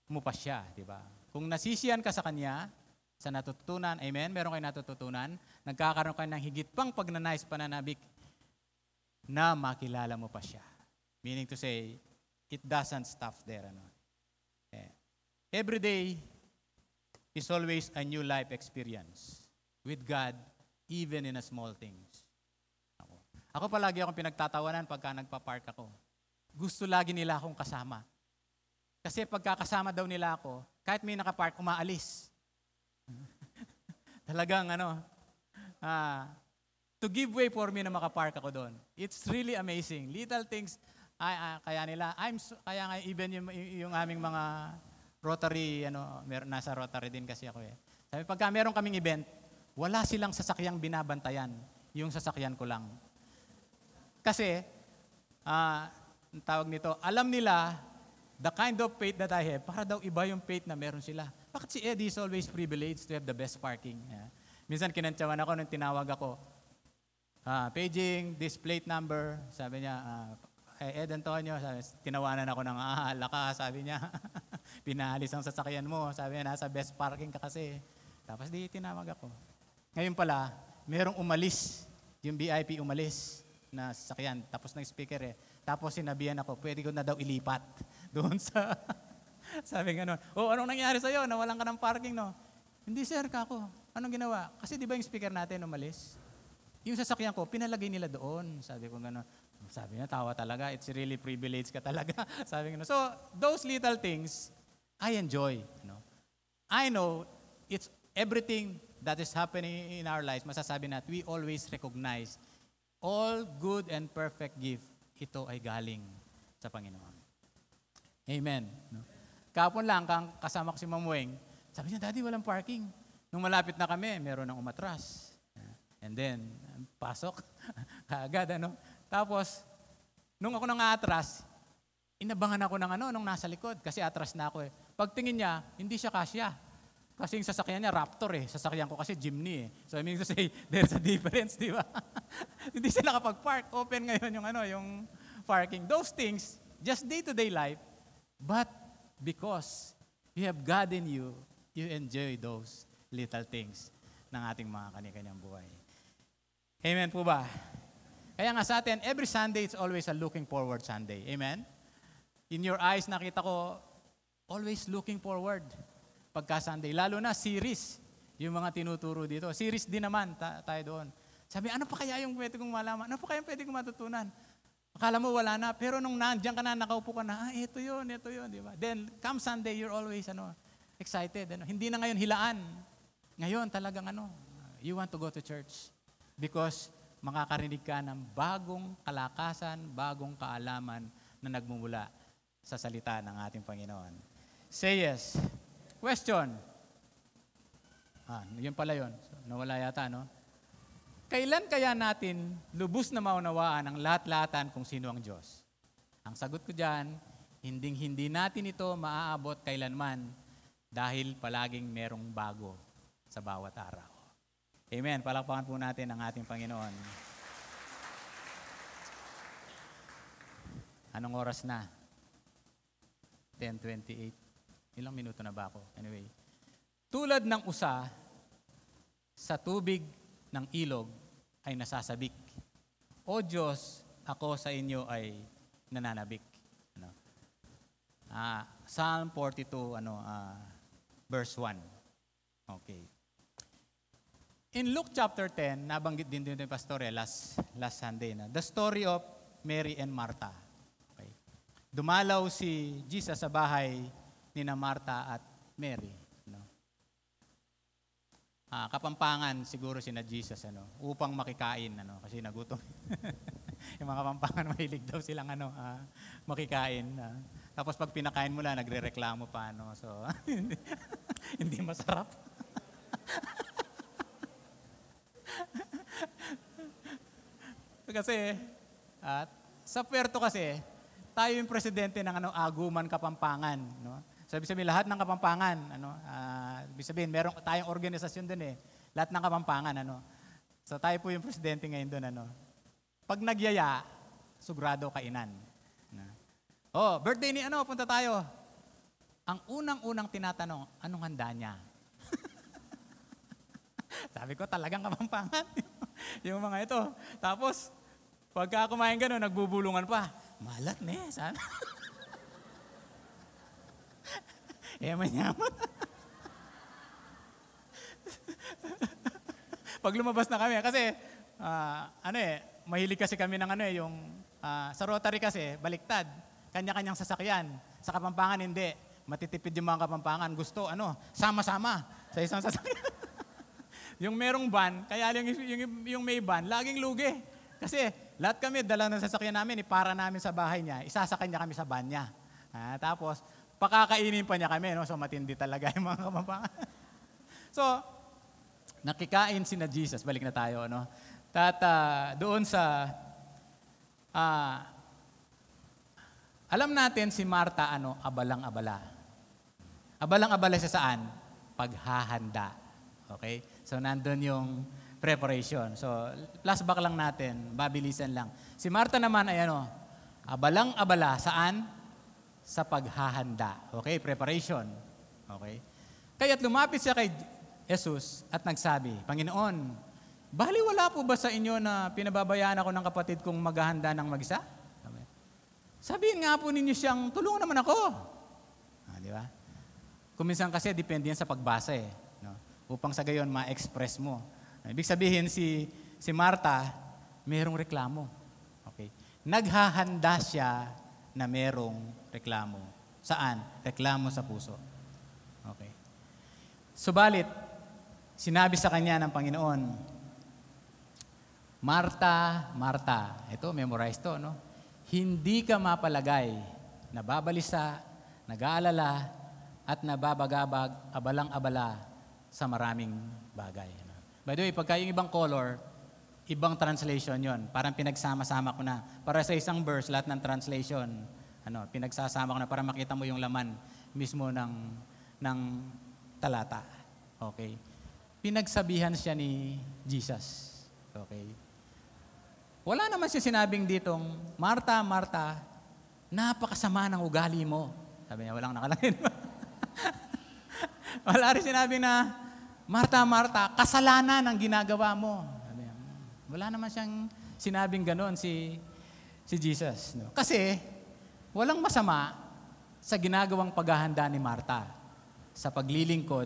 mo pa siya, di ba? Kung nasisiyan ka sa Kanya, sa natutunan, amen, meron kayo natututunan, nagkakaroon ka ng higit pang pagnanais, pananabik na makilala mo pa siya. Meaning to say, it doesn't stop there. Every day is always a new life experience with God, even in a small things. Ako palagi akong pinagtatawanan pagka nagpa-park ako. Gusto lagi nila akong kasama. Kasi pagkakasama daw nila ako, kahit may nakapark, umaalis. Talagang to give way for me na makapark ako doon. It's really amazing. Little things, kaya nila, kaya nga even yung aming mga Rotary, nasa Rotary din kasi ako eh. Sabi, pagka meron kaming event, wala silang sasakyang binabantayan. Yung sasakyan ko lang. Kasi, ang tawag nito, alam nila, the kind of faith that I have, para daw iba yung faith na meron sila. Bakit si Eddie is always privileged to have the best parking? Yeah. Minsan kinantsawan ako nung tinawag ako, paging this plate number, sabi niya, Ed Antonio, sabi, tinawanan ako ng laka, sabi niya, pinahalis ang sasakyan mo, sabi niya, nasa best parking ka kasi. Tapos di tinawag ako. Ngayon pala, merong umalis, yung VIP umalis na sasakyan, tapos nag-speaker eh. Tapos sinabihan ako, pwede ko na daw ilipat doon sa, sabi nga nun, anong nangyari sa'yo? Nawalan ka ng parking, no? Hindi sir, kako. Anong ginawa? Kasi di ba yung speaker natin umalis? Yung sasakyan ko, pinalagay nila doon. Sabi ko gano'n. Sabi niya, tawa talaga. It's really privileged ka talaga. Sabi nga. So, those little things, I enjoy. I know it's everything that is happening in our lives. Masasabi natin, we always recognize all good and perfect gift. Ito ay galing sa Panginoon. Amen. Kapon lang, kasama ko si Ma'am Weng, sabi niya, Daddy, walang parking. Nung malapit na kami, meron ng umatras. And then, pasok, kaagad, Tapos, nung ako nang atras, inabangan ako nung nasa likod, kasi atras na ako eh. Pagtingin niya, hindi siya kasya. Kasi yung sasakyan niya, Raptor eh. Sasakyan ko kasi Jimny eh. So I mean to say, there's a difference, di ba? Hindi sila nakapag-park. Open ngayon yung parking. Those things, just day-to-day life, but because you have God in you, you enjoy those little things ng ating mga kanya-kanyang buhay. Amen po ba? Kaya nga sa atin, every Sunday, it's always a looking forward Sunday. Amen? In your eyes, nakita ko, always looking forward pagka Sunday. Lalo na series, yung mga tinuturo dito. Series din naman tayo doon. Sabi, ano pa kaya yung pwede kong malaman? Ano pa kaya yung pwede kong matutunan? Akala mo wala na, pero nung nandiyan ka na, nakaupo ka na, ito yun, di ba? Then, come Sunday, you're always excited. Hindi na ngayon hilaan. Ngayon, talagang You want to go to church because makakarinig ka ng bagong kalakasan, bagong kaalaman na nagmumula sa salita ng ating Panginoon. Say yes. Question. Yun pala yun. So, nawala yata, no? Kailan kaya natin lubos na maunawaan ang lahat-lahatan kung sino ang Diyos? Ang sagot ko dyan, hindi natin ito maaabot kailanman dahil palaging merong bago sa bawat araw. Amen. Palakpakan po natin ang ating Panginoon. Anong oras na? 10:28. Ilang minuto na ba ako? Anyway. Tulad ng usa sa tubig ng ilog ay nasasabik. O Diyos, ako sa inyo ay nananabik. Psalm 42, verse 1. Okay. In Luke chapter 10, nabanggit din ni Pastor last Sunday na the story of Mary and Martha. Okay. Dumalaw si Jesus sa bahay ni Martha at Mary. Kapampangan siguro sina Jesus upang makikain kasi nagutom. Yung mga Kapampangan mahilig daw silang makikain. Tapos pag pinakain mo lang nagrereklamo pa so hindi masarap. Kasi sa Puerto kasi tayo yung presidente ng Aguman Kapampangan, no? Sabi lahat ng Kapampangan, ibig sabihin, meron tayong organisasyon doon lahat ng Kapampangan, So tayo po yung presidente ngayon doon, Pag nagyaya, sugrado kainan. Birthday ni punta tayo. Ang unang-unang tinatanong, anong handa niya? Sabi ko, talagang Kapampangan. Yung mga ito. Tapos, pagka kumain gano'n, nagbubulungan pa. Malat sana. Yaman-yaman. Pag lumabas na kami, kasi, mahilig kasi kami ng yung, sa Rotary kasi, baliktad. Kanya-kanyang sasakyan. Sa Kapampangan, hindi. Matitipid yung mga Kapampangan. Gusto, sama-sama sa isang sasakyan. Yung merong van, kaya yung may van, laging lugi. Kasi, lahat kami, dala ng sasakyan namin, ipara namin sa bahay niya, isasakay niya kami sa van niya. Tapos, pakakainin pa niya kami, so matindi talaga yung mga Kapampangan. So, nakikain sina Jesus, balik na tayo, doon sa, alam natin si Martha, abalang-abala. Abalang-abala siya saan? Paghahanda. Okay? So, nandun yung preparation. So, flashback lang natin, babilisan lang. Si Martha naman ay abalang-abala saan? Sa paghahanda. Okay? Preparation. Okay? Kaya't lumapit siya kay Jesus at nagsabi, Panginoon, baliwala po ba sa inyo na pinababayaan ako ng kapatid kong maghahanda ng mag-isa? Sabihin nga po ninyo siyang, tulungan naman ako. Di ba? Kuminsan kasi, depende yan sa pagbasa upang sa gayon ma-express mo. Ibig sabihin, si Martha, merong reklamo. Okay? Naghahanda siya na merong reklamo. Saan? Reklamo sa puso. Okay. Subalit, sinabi sa kanya ng Panginoon, Martha, Martha, ito, memorize to, Hindi ka mapalagay, nababalisa, nag-aalala, at nababagabag, abalang-abala sa maraming bagay. By the way, pagka yung ibang color, ibang translation yon. Parang pinagsama-sama ko na. Para sa isang verse, lahat ng translation, pinagsasama ko na para makita mo yung laman mismo ng talata. Okay? Pinagsabihan siya ni Jesus. Okay? Wala naman siya sinabing ditong, Martha, Martha, napakasama ng ugali mo. Sabi niya, walang nakalagay. Wala rin sinabing na, Martha, Martha, kasalanan ang ginagawa mo. Sabi niya, wala naman siyang sinabing ganon si Jesus. Kasi, walang masama sa ginagawang paghahanda ni Martha sa paglilingkod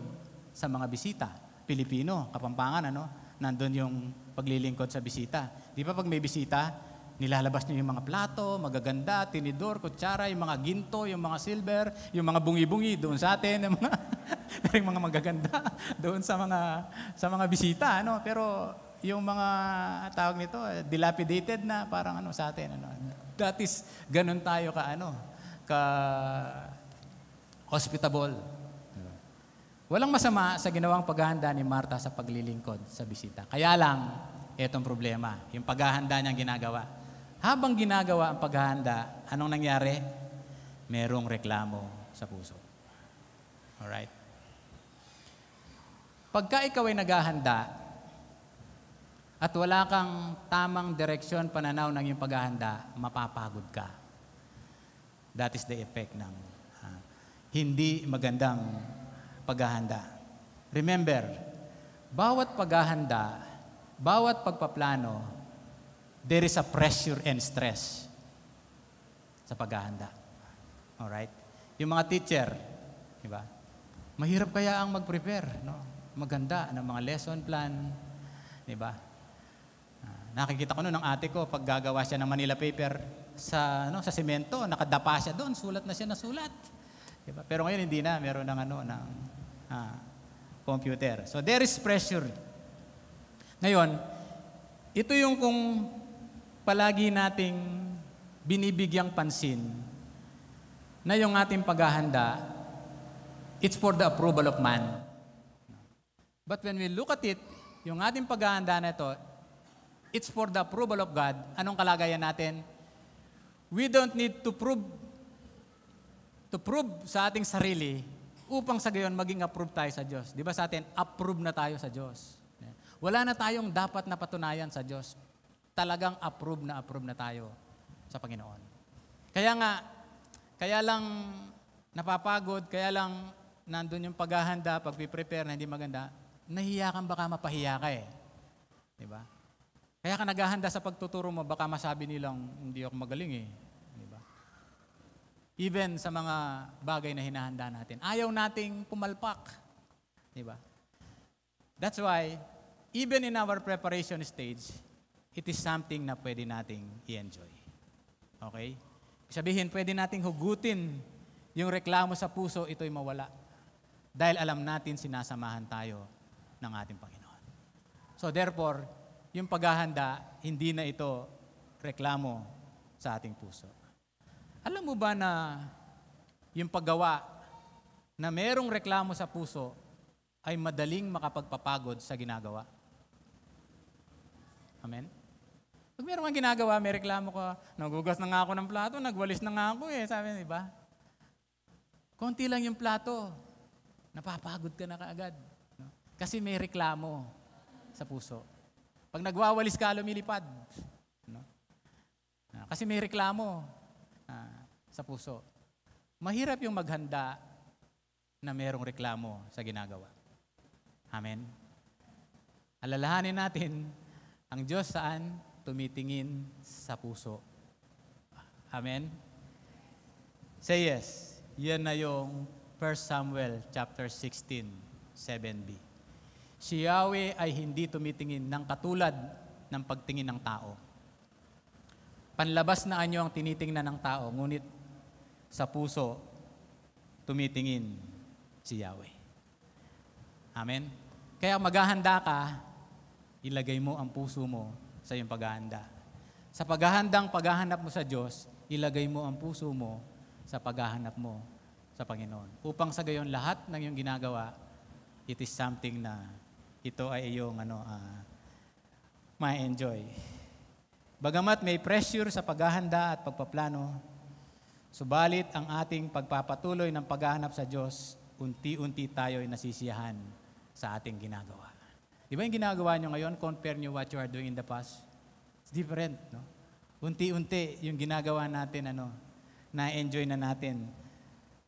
sa mga bisita. Pilipino, Kapampangan, nandun yung paglilingkod sa bisita. Di ba pag may bisita, Nilalabas niyo yung mga plato, magaganda, tinidor, kutsara, yung mga ginto, yung mga silver, yung mga bungi-bungi doon sa atin, yung mga, yung mga magaganda doon sa mga bisita, ano? Pero yung mga tawag nito, dilapidated na parang ano sa atin, ano. That is ganun tayo ka hospitable. Walang masama sa ginawang paghahanda ni Martha sa paglilingkod sa bisita. Kaya lang, etong problema, yung paghahanda niyang ginagawa. Habang ginagawa ang paghahanda, anong nangyari? Merong reklamo sa puso. Alright? Pagka ikaw ay naghahanda at wala kang tamang direksyon, pananaw ng iyong paghahanda, mapapagod ka. That is the effect ng hindi magandang paghahanda. Remember, bawat paghahanda, bawat pagpaplano, there is a pressure and stress sa paghahanda. Alright? Yung mga teacher, di ba? Mahirap kaya ang mag-prepare, no? Maganda ng mga lesson plan, di ba? Nakikita ko noon ng ate ko, pag gagawa siya ng Manila paper sa semento, nakadapa siya doon, sulat na siya na sulat. Di ba? Pero ngayon hindi na, meron ng computer. So there is pressure. Ngayon, ito yung kung palagi nating binibigyang pansin na yung ating paghahanda, it's for the approval of man. But when we look at it, yung ating paghahanda na ito, it's for the approval of God. Anong kalagayan natin? We don't need to prove sa ating sarili upang sa gayon maging approve tayo sa Diyos. Di ba sa atin, approve na tayo sa Diyos. Wala na tayong dapat na patunayan sa Diyos. Talagang approve na tayo sa Panginoon. Kaya lang napapagod, kaya lang nandun yung paghahanda, pag-prepare na hindi maganda, nahiya kang baka mapahiya ka eh. Di ba? Kaya ka naghahanda sa pagtuturo mo, baka masabi nilang, hindi ako magaling eh. Di ba? Even sa mga bagay na hinahanda natin, ayaw nating pumalpak. Di ba? That's why, even in our preparation stage, it is something na pwede nating i-enjoy. Okay? Sabihin, pwede nating hugutin yung reklamo sa puso, ito'y mawala. Dahil alam natin sinasamahan tayo ng ating Panginoon. So therefore, yung paghahanda, hindi na ito reklamo sa ating puso. Alam mo ba na yung paggawa na merong reklamo sa puso ay madaling makapagpapagod sa ginagawa? Amen? Pag meron kang ginagawa, may reklamo ka, nagugas na nga ako ng plato, nagwalis na nga ako eh, sabi niya, diba? Konti lang yung plato, napapagod ka na kaagad. No? Kasi may reklamo sa puso. Pag nagwawalis ka, lumilipad. No? Kasi may reklamo sa puso. Mahirap yung maghanda na merong reklamo sa ginagawa. Amen? Alalahanin natin, ang Diyos saan? Tumitingin sa puso. Amen? Say yes. Yan na yung 1 Samuel chapter 16, 7b. Si Yahweh ay hindi tumitingin ng katulad ng pagtingin ng tao. Panlabas na anyo ang tinitingnan ng tao, ngunit sa puso, tumitingin si Yahweh. Amen? Kaya maghahanda ka, ilagay mo ang puso mo sa iyong paghahanda. Sa paghahanap mo sa Diyos, ilagay mo ang puso mo sa paghahanap mo sa Panginoon. Upang sa gayon lahat ng iyong ginagawa, it is something na ito ay iyong ma-enjoy. Bagamat may pressure sa paghahanda at pagpaplano, subalit ang ating pagpapatuloy ng paghahanap sa Diyos, unti-unti tayo ay nasisiyahan sa ating ginagawa. Di ba yung ginagawa nyo ngayon, compare nyo what you are doing in the past? It's different, no? Unti-unti yung ginagawa natin, na-enjoy na natin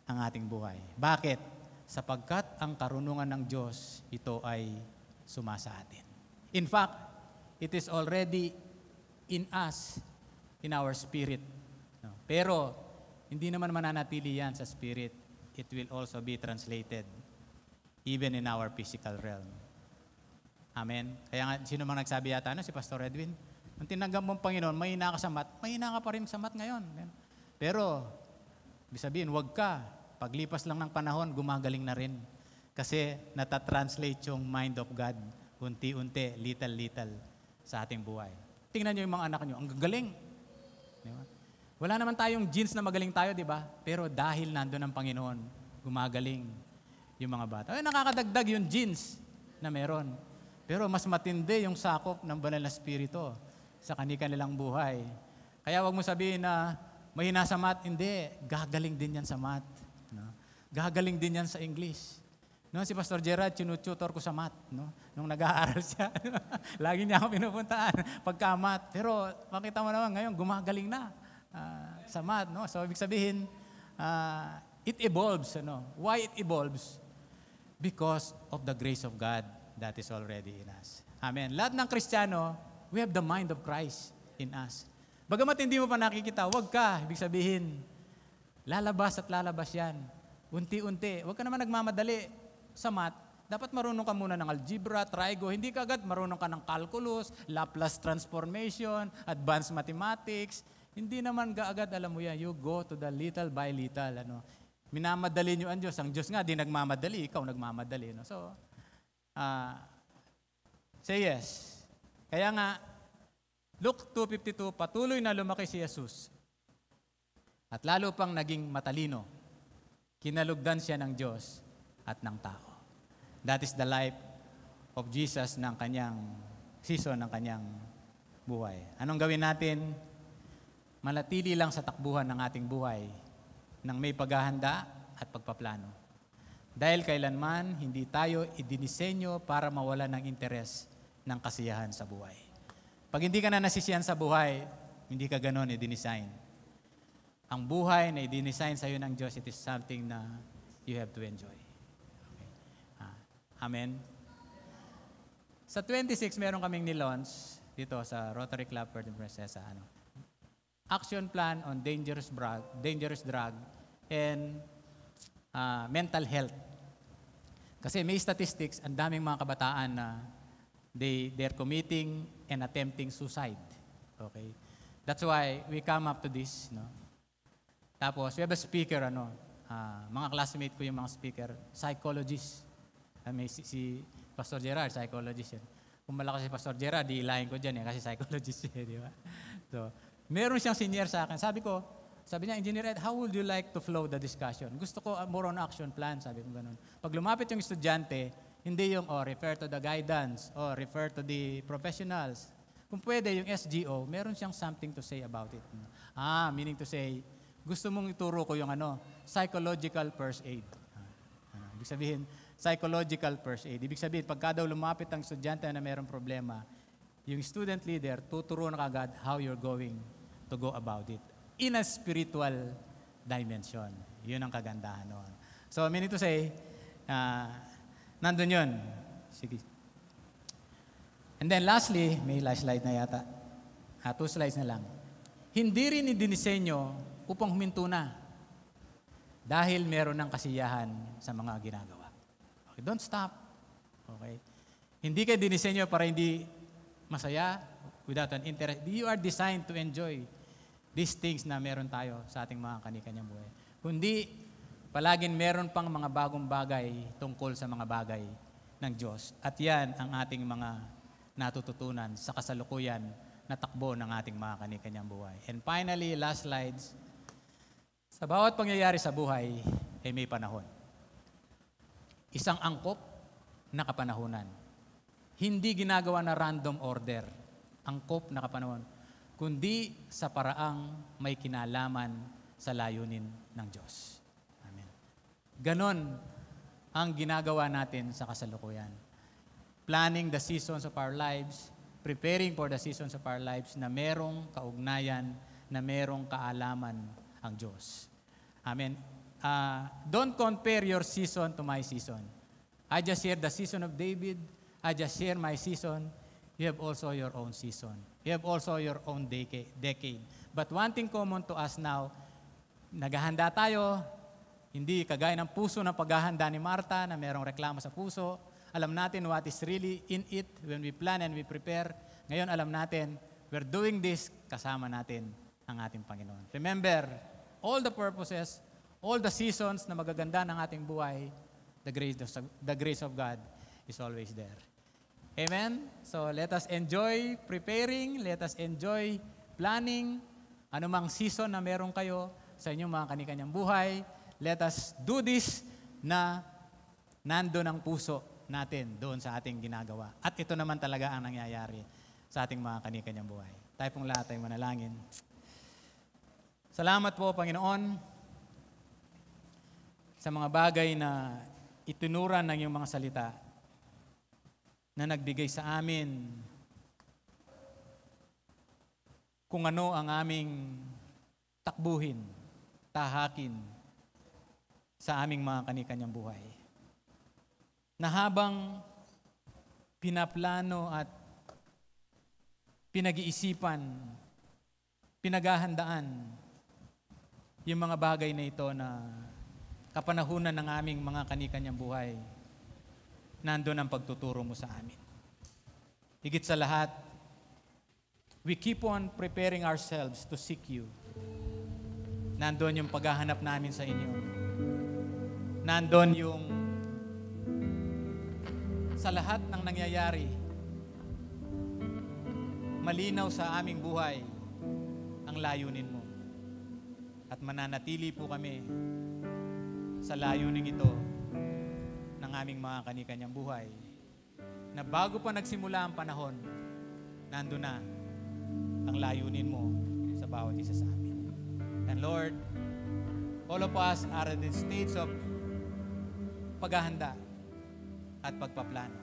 ang ating buhay. Bakit? Sapagkat ang karunungan ng Diyos, ito ay sumasa atin. In fact, it is already in us, in our spirit. No? Pero, hindi naman mananatili yan sa spirit. It will also be translated even in our physical realm. Amen? Kaya nga, sino mang nagsabi yata, si Pastor Edwin? Nung tinanggap mo ang Panginoon, mahina ka sa math, mahina ka pa rin sa math ngayon. Pero, ibig sabihin, wag ka. Paglipas lang ng panahon, gumagaling na rin. Kasi natatranslate yung mind of God, unti-unti, little sa ating buhay. Tingnan nyo yung mga anak nyo, ang gagaling. Di ba? Wala naman tayong genes na magaling tayo, di ba? Pero dahil nandun ang Panginoon, gumagaling yung mga bata. Ay, nakakadagdag yung genes na meron. Pero mas matindi yung sakop ng banal na spirito sa kanilang buhay. Kaya wag mo sabihin na mahina sa math. Hindi, gagaling din yan sa math. No? Gagaling din yan sa English. No, si Pastor Gerard, tinututor ko sa math. No? Nung nag-aaral siya, lagi niya ako pinupuntaan pagka math. Pero makita mo naman ngayon, gumagaling na sa math. No? So, ibig sabihin, it evolves. Ano? Why it evolves? Because of the grace of God that is already in us. Amen. Lahat ng Kristiyano, we have the mind of Christ in us. Bagamat hindi mo pa nakikita, wag ka. Ibig sabihin, lalabas at lalabas yan. Unti-unti. Huwag ka naman nagmamadali sa math. Dapat marunong ka muna ng algebra, trigo. Hindi ka agad marunong ka ng calculus, Laplace transformation, advanced mathematics. Hindi naman agad alam mo yan. You go to the little by little. Ano. Minamadali nyo ang Diyos. Ang Diyos nga, di nagmamadali. Ikaw nagmamadali. No? So, say yes. Kaya nga, Luke 2:52, patuloy na lumaki si Jesus. At lalo pang naging matalino. Kinalugdan siya ng Diyos at ng tao. That is the life of Jesus ng kanyang season, ng kanyang buhay. Anong gawin natin? Manatili lang sa takbuhan ng ating buhay ng may paghahanda at pagpaplano. Dahil kailanman, hindi tayo idinisenyo para mawala ng interes ng kasiyahan sa buhay. Pag hindi ka na nasisiyahan sa buhay, hindi ka ganon i-design. Ang buhay na i-design sa iyo ng Diyos, it is something na you have to enjoy. Okay. Amen. Sa 26, meron kaming nilaunch dito sa Rotary Club Puerto Princesa. Action plan on dangerous drug and mental health. Kasi may statistics, ang daming mga kabataan na they're committing and attempting suicide. Okay? That's why we come up to this. No? Tapos, we have a speaker, mga classmate ko yung mga speaker, psychologist. May si Pastor Gerard, psychologist yan. Kung malakas si Pastor Gerard, diilahin ko dyan kasi psychologist yan, di ba? So, meron siyang senior sa akin. Sabi niya, Engineer Ed, how would you like to flow the discussion? Gusto ko more on action plan, sabi ko ganun. Pag lumapit yung estudyante, hindi yung, refer to the guidance, refer to the professionals. Kung pwede, yung SGO, meron siyang something to say about it. Meaning to say, gusto mong ituro ko yung psychological first aid. Ibig sabihin, psychological first aid. Ibig sabihin, pagka daw lumapit ang estudyante na mayroong problema, yung student leader, tuturo na kagad how you're going to go about it. In a spiritual dimension. Yun ang kagandahan noon. So, meaning to say, nandun yun. Sige. And then lastly, may last slide na yata. 2 slides na lang. Hindi rin idinisenyo upang huminto na. Dahil meron ng kasiyahan sa mga ginagawa. Okay, don't stop. Okay? Hindi kayo dinisenyo para hindi masaya, without an interest. You are designed to enjoy these things na meron tayo sa ating mga kani-kanyang buhay. Kundi, palaging meron pang mga bagong bagay tungkol sa mga bagay ng Diyos. At yan ang ating mga natututunan sa kasalukuyan na takbo ng ating mga kani-kanyang buhay. And finally, last slides. Sa bawat pangyayari sa buhay, ay may panahon. Isang angkop na kapanahunan. Hindi ginagawa na random order, angkop na kapanahon, kundi sa paraang may kinalaman sa layunin ng Diyos. Amen. Ganon ang ginagawa natin sa kasalukuyan. Planning the seasons of our lives, preparing for the seasons of our lives na merong kaugnayan, na merong kaalaman ang Diyos. Amen. Don't compare your season to my season. I just share the season of David. I just share my season. You have also your own season. You have also your own decade. But one thing common to us now, naghahanda tayo, hindi kagaya ng puso ng paghahanda ni Martha na merong reklamo sa puso. Alam natin what is really in it when we plan and we prepare. Ngayon alam natin we're doing this kasama natin ang ating Panginoon. Remember, all the purposes, all the seasons na magaganda ng ating buhay, the grace of God is always there. Amen? So let us enjoy preparing, let us enjoy planning, anumang season na meron kayo sa inyong mga kani-kanyang buhay. Let us do this na nandun ang puso natin doon sa ating ginagawa. At ito naman talaga ang nangyayari sa ating mga kani-kanyang buhay. Tayo pong lahat ay manalangin. Salamat po, Panginoon, sa mga bagay na itinuran ng iyong mga salita na nagbigay sa amin kung ano ang aming takbuhin, tahakin sa aming mga kani-kanyang buhay. Na habang pinaplano at pinag-iisipan, pinaghahandaan yung mga bagay na ito na kapanahunan ng aming mga kani-kanyang buhay, nandun ang pagtuturo mo sa amin. Higit sa lahat, we keep on preparing ourselves to seek you. Nandun yung paghahanap namin sa inyo. Nandun yung sa lahat ng nangyayari, malinaw sa aming buhay ang layunin mo. At mananatili po kami sa layunin ito ng aming mga kani-kanyang buhay na bago pa nagsimula ang panahon, nandun na ang layunin mo sa bawat isa sa amin. And Lord, all of us are in the states of paghahanda at pagpaplano.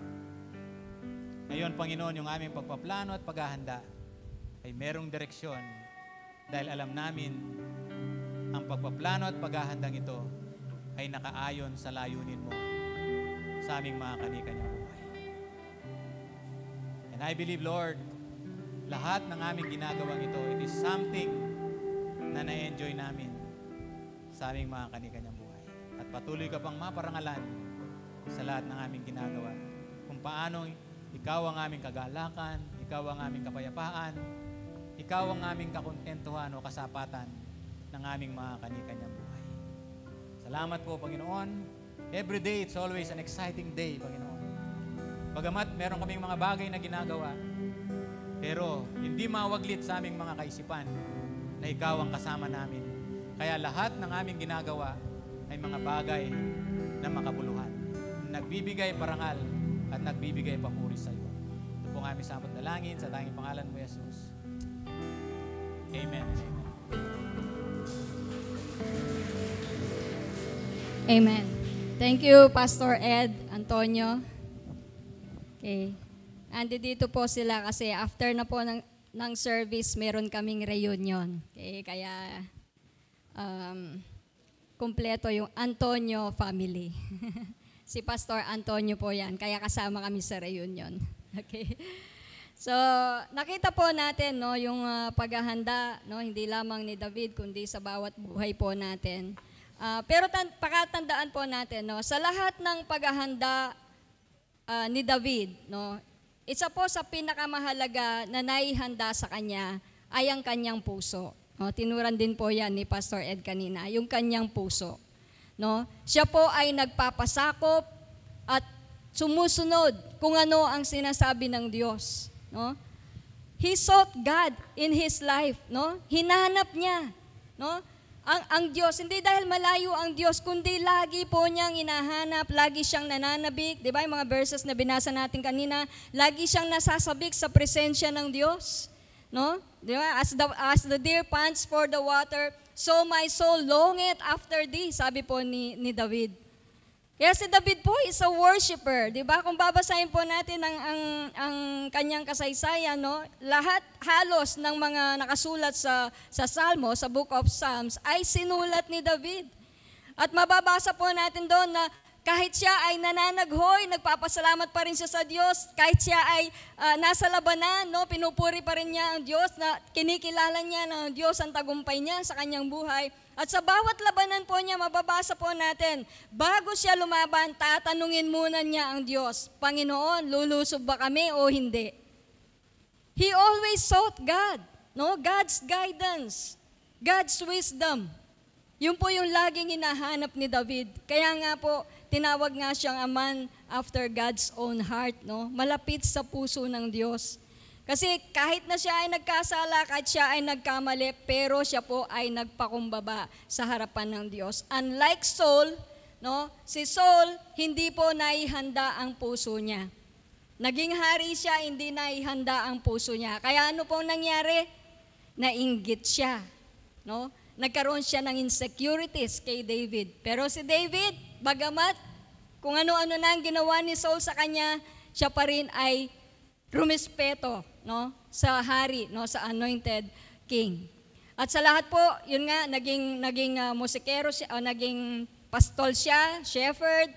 Ngayon, Panginoon, yung aming pagpaplano at paghahanda ay merong direksyon dahil alam namin ang pagpaplano at paghahandang ito ay nakaayon sa layunin mo sa aming mga kani-kanyang buhay. And I believe, Lord, lahat ng aming ginagawang ito, it is something na na-enjoy namin sa aming mga kani-kanyang buhay. At patuloy ka pang maparangalan sa lahat ng aming ginagawa. Kung paano ikaw ang aming kagalakan, ikaw ang aming kapayapaan, ikaw ang aming kakontentuhan o kasapatan ng aming mga kani-kanyang buhay. Salamat po, Panginoon. Every day, it's always an exciting day, Panginoon. Bagamat meron kaming mga bagay na ginagawa, pero hindi mawaglit sa aming mga kaisipan na ikaw ang kasama namin. Kaya lahat ng aming ginagawa ay mga bagay na makabuluhan, nagbibigay parangal at nagbibigay papuri sa iyo. Ito po ang aming samot dalangin sa tanging pangalan mo, Jesus. Amen. Amen. Thank you, Pastor Ed Antonio. Okay. Andi dito po sila kasi after na po ng service, meron kaming reunion. Okay, kaya kumpleto yung Antonio family. Si Pastor Antonio po yan, kaya kasama kami sa reunion. Okay. So, nakita po natin no, yung paghahanda, no, hindi lamang ni David, kundi sa bawat buhay po natin. Pero pakatandaan po natin, no, sa lahat ng paghahanda ni David, no, isa po sa pinakamahalaga na naihanda sa kanya ay ang kanyang puso. No, tinuran din po yan ni Pastor Ed kanina, yung kanyang puso. No? Siya po ay nagpapasakop at sumusunod kung ano ang sinasabi ng Diyos. No? He sought God in his life. No? Hinahanap niya. No? Ang Diyos, hindi dahil malayo ang Diyos, kundi lagi po niyang hinahanap, lagi siyang nananabik. Di ba yung mga verses na binasa natin kanina, lagi siyang nasasabik sa presensya ng Diyos. No? Di ba? As the deer pants for the water, so my soul longeth after thee, sabi po ni David. Kaya si David po is a worshiper, di ba? Kung babasahin po natin ang kanyang kasaysayan, no? Lahat halos ng mga nakasulat sa Salmo, sa Book of Psalms, ay sinulat ni David. At mababasa po natin doon na kahit siya ay nananaghoy, nagpapasalamat pa rin siya sa Diyos. Kahit siya ay nasa labanan, no, pinupuri pa rin niya ang Diyos, na kinikilala niya ng Diyos ang tagumpay niya sa kanyang buhay. At sa bawat labanan po niya, mababasa po natin, bago siya lumaban, tatanungin muna niya ang Diyos, Panginoon, lulusob ba kami o hindi? he always sought God, no? God's guidance, God's wisdom. Yun po yung laging hinahanap ni David. Kaya nga po, tinawag nga siyang a man after God's own heart, no? Malapit sa puso ng Diyos. Kasi kahit na siya ay nagkasala, kahit siya ay nagkamali, pero siya po ay nagpakumbaba sa harapan ng Diyos. Unlike Saul, no? Si Saul, hindi po naihanda ang puso niya. Naging hari siya, hindi naihanda ang puso niya. Kaya ano pong nangyari? Nainggit siya, no? Nagkaroon siya ng insecurities kay David. Pero si David, bagamat kung ano-ano na ang ginawa ni Saul sa kanya, siya pa rin ay rumispeto, no, sa hari, no, sa anointed king. At sa lahat po, yun nga, naging musikero siya, o naging pastol siya, shepherd,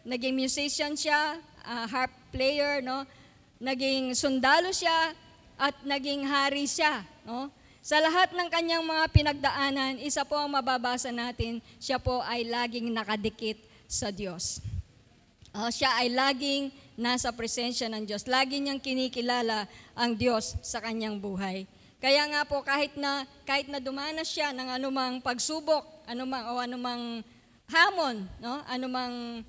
naging musician siya, harp player, no, naging sundalo siya, at naging hari siya, no. Sa lahat ng kanyang mga pinagdaanan, isa po ang mababasa natin, siya po ay laging nakadikit sa Diyos. Siya ay laging nasa presensya ng Diyos. Lagi niyang kinikilala ang Diyos sa kanyang buhay. Kaya nga po, kahit na dumanas siya ng anumang pagsubok, anumang hamon, no? Anumang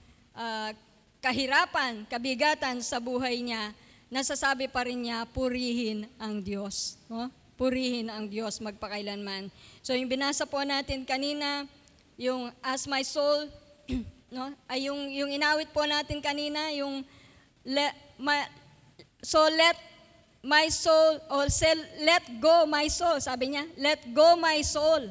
kahirapan, kabigatan sa buhay niya, nasasabi pa rin niya, purihin ang Diyos. No? Purihin ang Diyos magpakailanman. So yung binasa po natin kanina, yung as my soul, no? Ay yung inawit po natin kanina, yung let my soul, or let go my soul, sabi niya, let go my soul,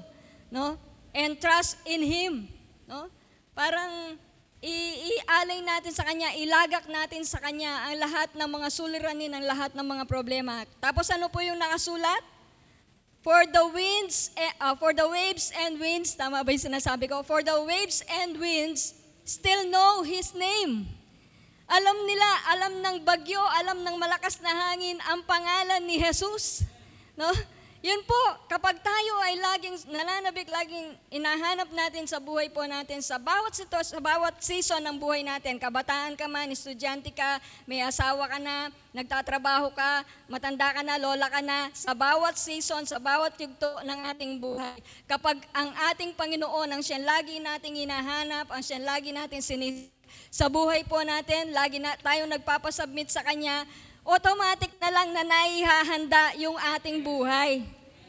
no? And trust in Him, no? Parang ialay natin sa Kanya, ilagak natin sa Kanya ang lahat ng mga suliranin, ang lahat ng mga problema. Tapos ano po yung nakasulat? For the waves and winds, tama ba yung sinasabi ko? For the waves and winds still know His name. Alam nila, alam ng bagyo, alam ng malakas na hangin ang pangalan ni Jesus. No? Yun po, kapag tayo ay laging nananabik, laging inahanap natin sa buhay po natin, sa bawat season ng buhay natin, kabataan ka man, estudyante ka, may asawa ka na, nagtatrabaho ka, matanda ka na, lola ka na, sa bawat season, sa bawat yugto ng ating buhay, kapag ang ating Panginoon, ang siyang lagi nating hinahanap, ang siyang lagi nating sa buhay po natin, lagi na tayo nagpapasubmit sa Kanya, automatic na lang na naihahanda yung ating buhay.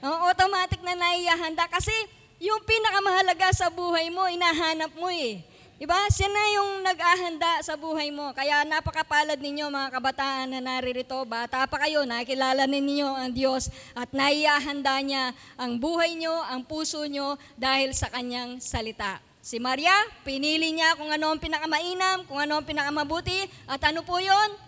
Automatic na naihahanda kasi yung pinakamahalaga sa buhay mo, inahanap mo eh. Diba? Siya na yung nag-ahanda sa buhay mo. Kaya napakapalad ninyo mga kabataan na naririto. Bata pa kayo, nakilala ninyo ang Diyos at naihahanda niya ang buhay nyo, ang puso nyo dahil sa Kanyang salita. Si Maria, pinili niya kung ano ang pinakamainam, kung ano ang pinakamabuti, at ano po yon?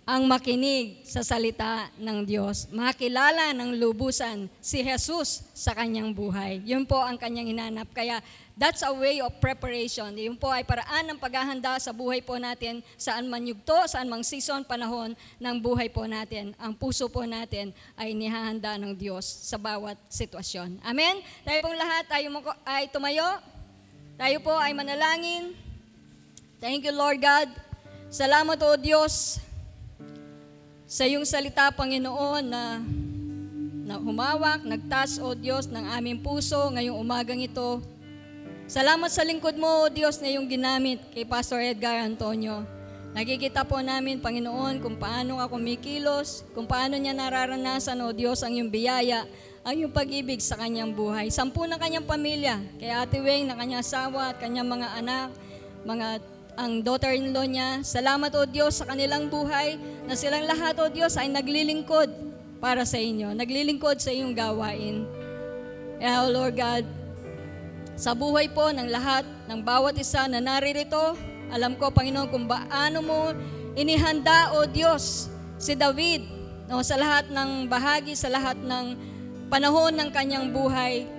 Ang makinig sa salita ng Diyos. Makilala ng lubusan si Jesus sa kanyang buhay. Yun po ang kanyang hinanap. Kaya that's a way of preparation. Yun po ay paraan ng paghahanda sa buhay po natin, saan man yugto, saan mang season, panahon ng buhay po natin. Ang puso po natin ay nihahanda ng Diyos sa bawat sitwasyon. Amen? Tayo pong lahat ay tumayo. Tayo po ay manalangin. Thank you, Lord God. Salamat o Diyos sa iyong salita, Panginoon, na humawak, nagtas, o Diyos, ng aming puso ngayong umagang ito. Salamat sa lingkod mo, o Diyos, na iyong ginamit kay Pastor Edgar Antonio. Nakikita po namin, Panginoon, kung paano ka kumikilos, kung paano niya nararanasan, o Diyos, ang iyong biyaya, ang iyong pag-ibig sa kanyang buhay. 10 ng kanyang pamilya, kay Ate Weng, na kanyang asawa at kanyang mga anak, ang daughter-in-law niya. Salamat, O Diyos, sa kanilang buhay, na silang lahat, O Diyos, ay naglilingkod para sa inyo. Naglilingkod sa iyong gawain. O Lord God, sa buhay po ng lahat, ng bawat isa na naririto, alam ko, Panginoon, kung paano mo inihanda, O Diyos, si David, no, sa lahat ng bahagi, sa lahat ng panahon ng kanyang buhay.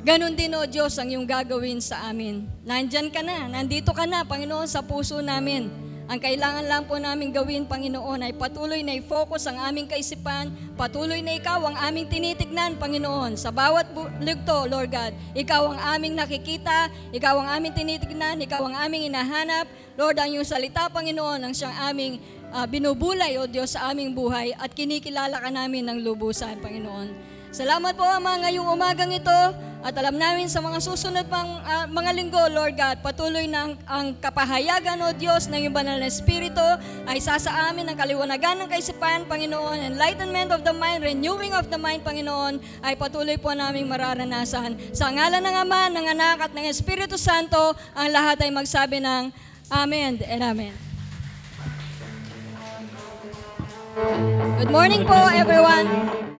Ganon din, O Diyos, ang iyong gagawin sa amin. Nandyan ka na, nandito ka na, Panginoon, sa puso namin. Ang kailangan lang po namin gawin, Panginoon, ay patuloy na i-focus ang aming kaisipan, patuloy na Ikaw ang aming tinitignan, Panginoon. Sa bawat lugto, Lord God, Ikaw ang aming nakikita, Ikaw ang aming tinitignan, Ikaw ang aming hinahanap. Lord, ang iyong salita, Panginoon, ang siyang aming binubulay, O Diyos, sa aming buhay at kinikilala ka namin ng lubusan, Panginoon. Salamat po, Ama, ngayong umagang ito at alam namin sa mga susunod pang mga linggo, Lord God, patuloy na ang kapahayagan, O Diyos, ng iyong banal na Espiritu ay sasa amin ang kaliwanagan ng kaisipan, Panginoon, enlightenment of the mind, renewing of the mind, Panginoon, ay patuloy po naming mararanasan. Sa ngalan ng Ama, ng Anak at ng Espiritu Santo, ang lahat ay magsabi ng Amen and Amen. Good morning po, everyone.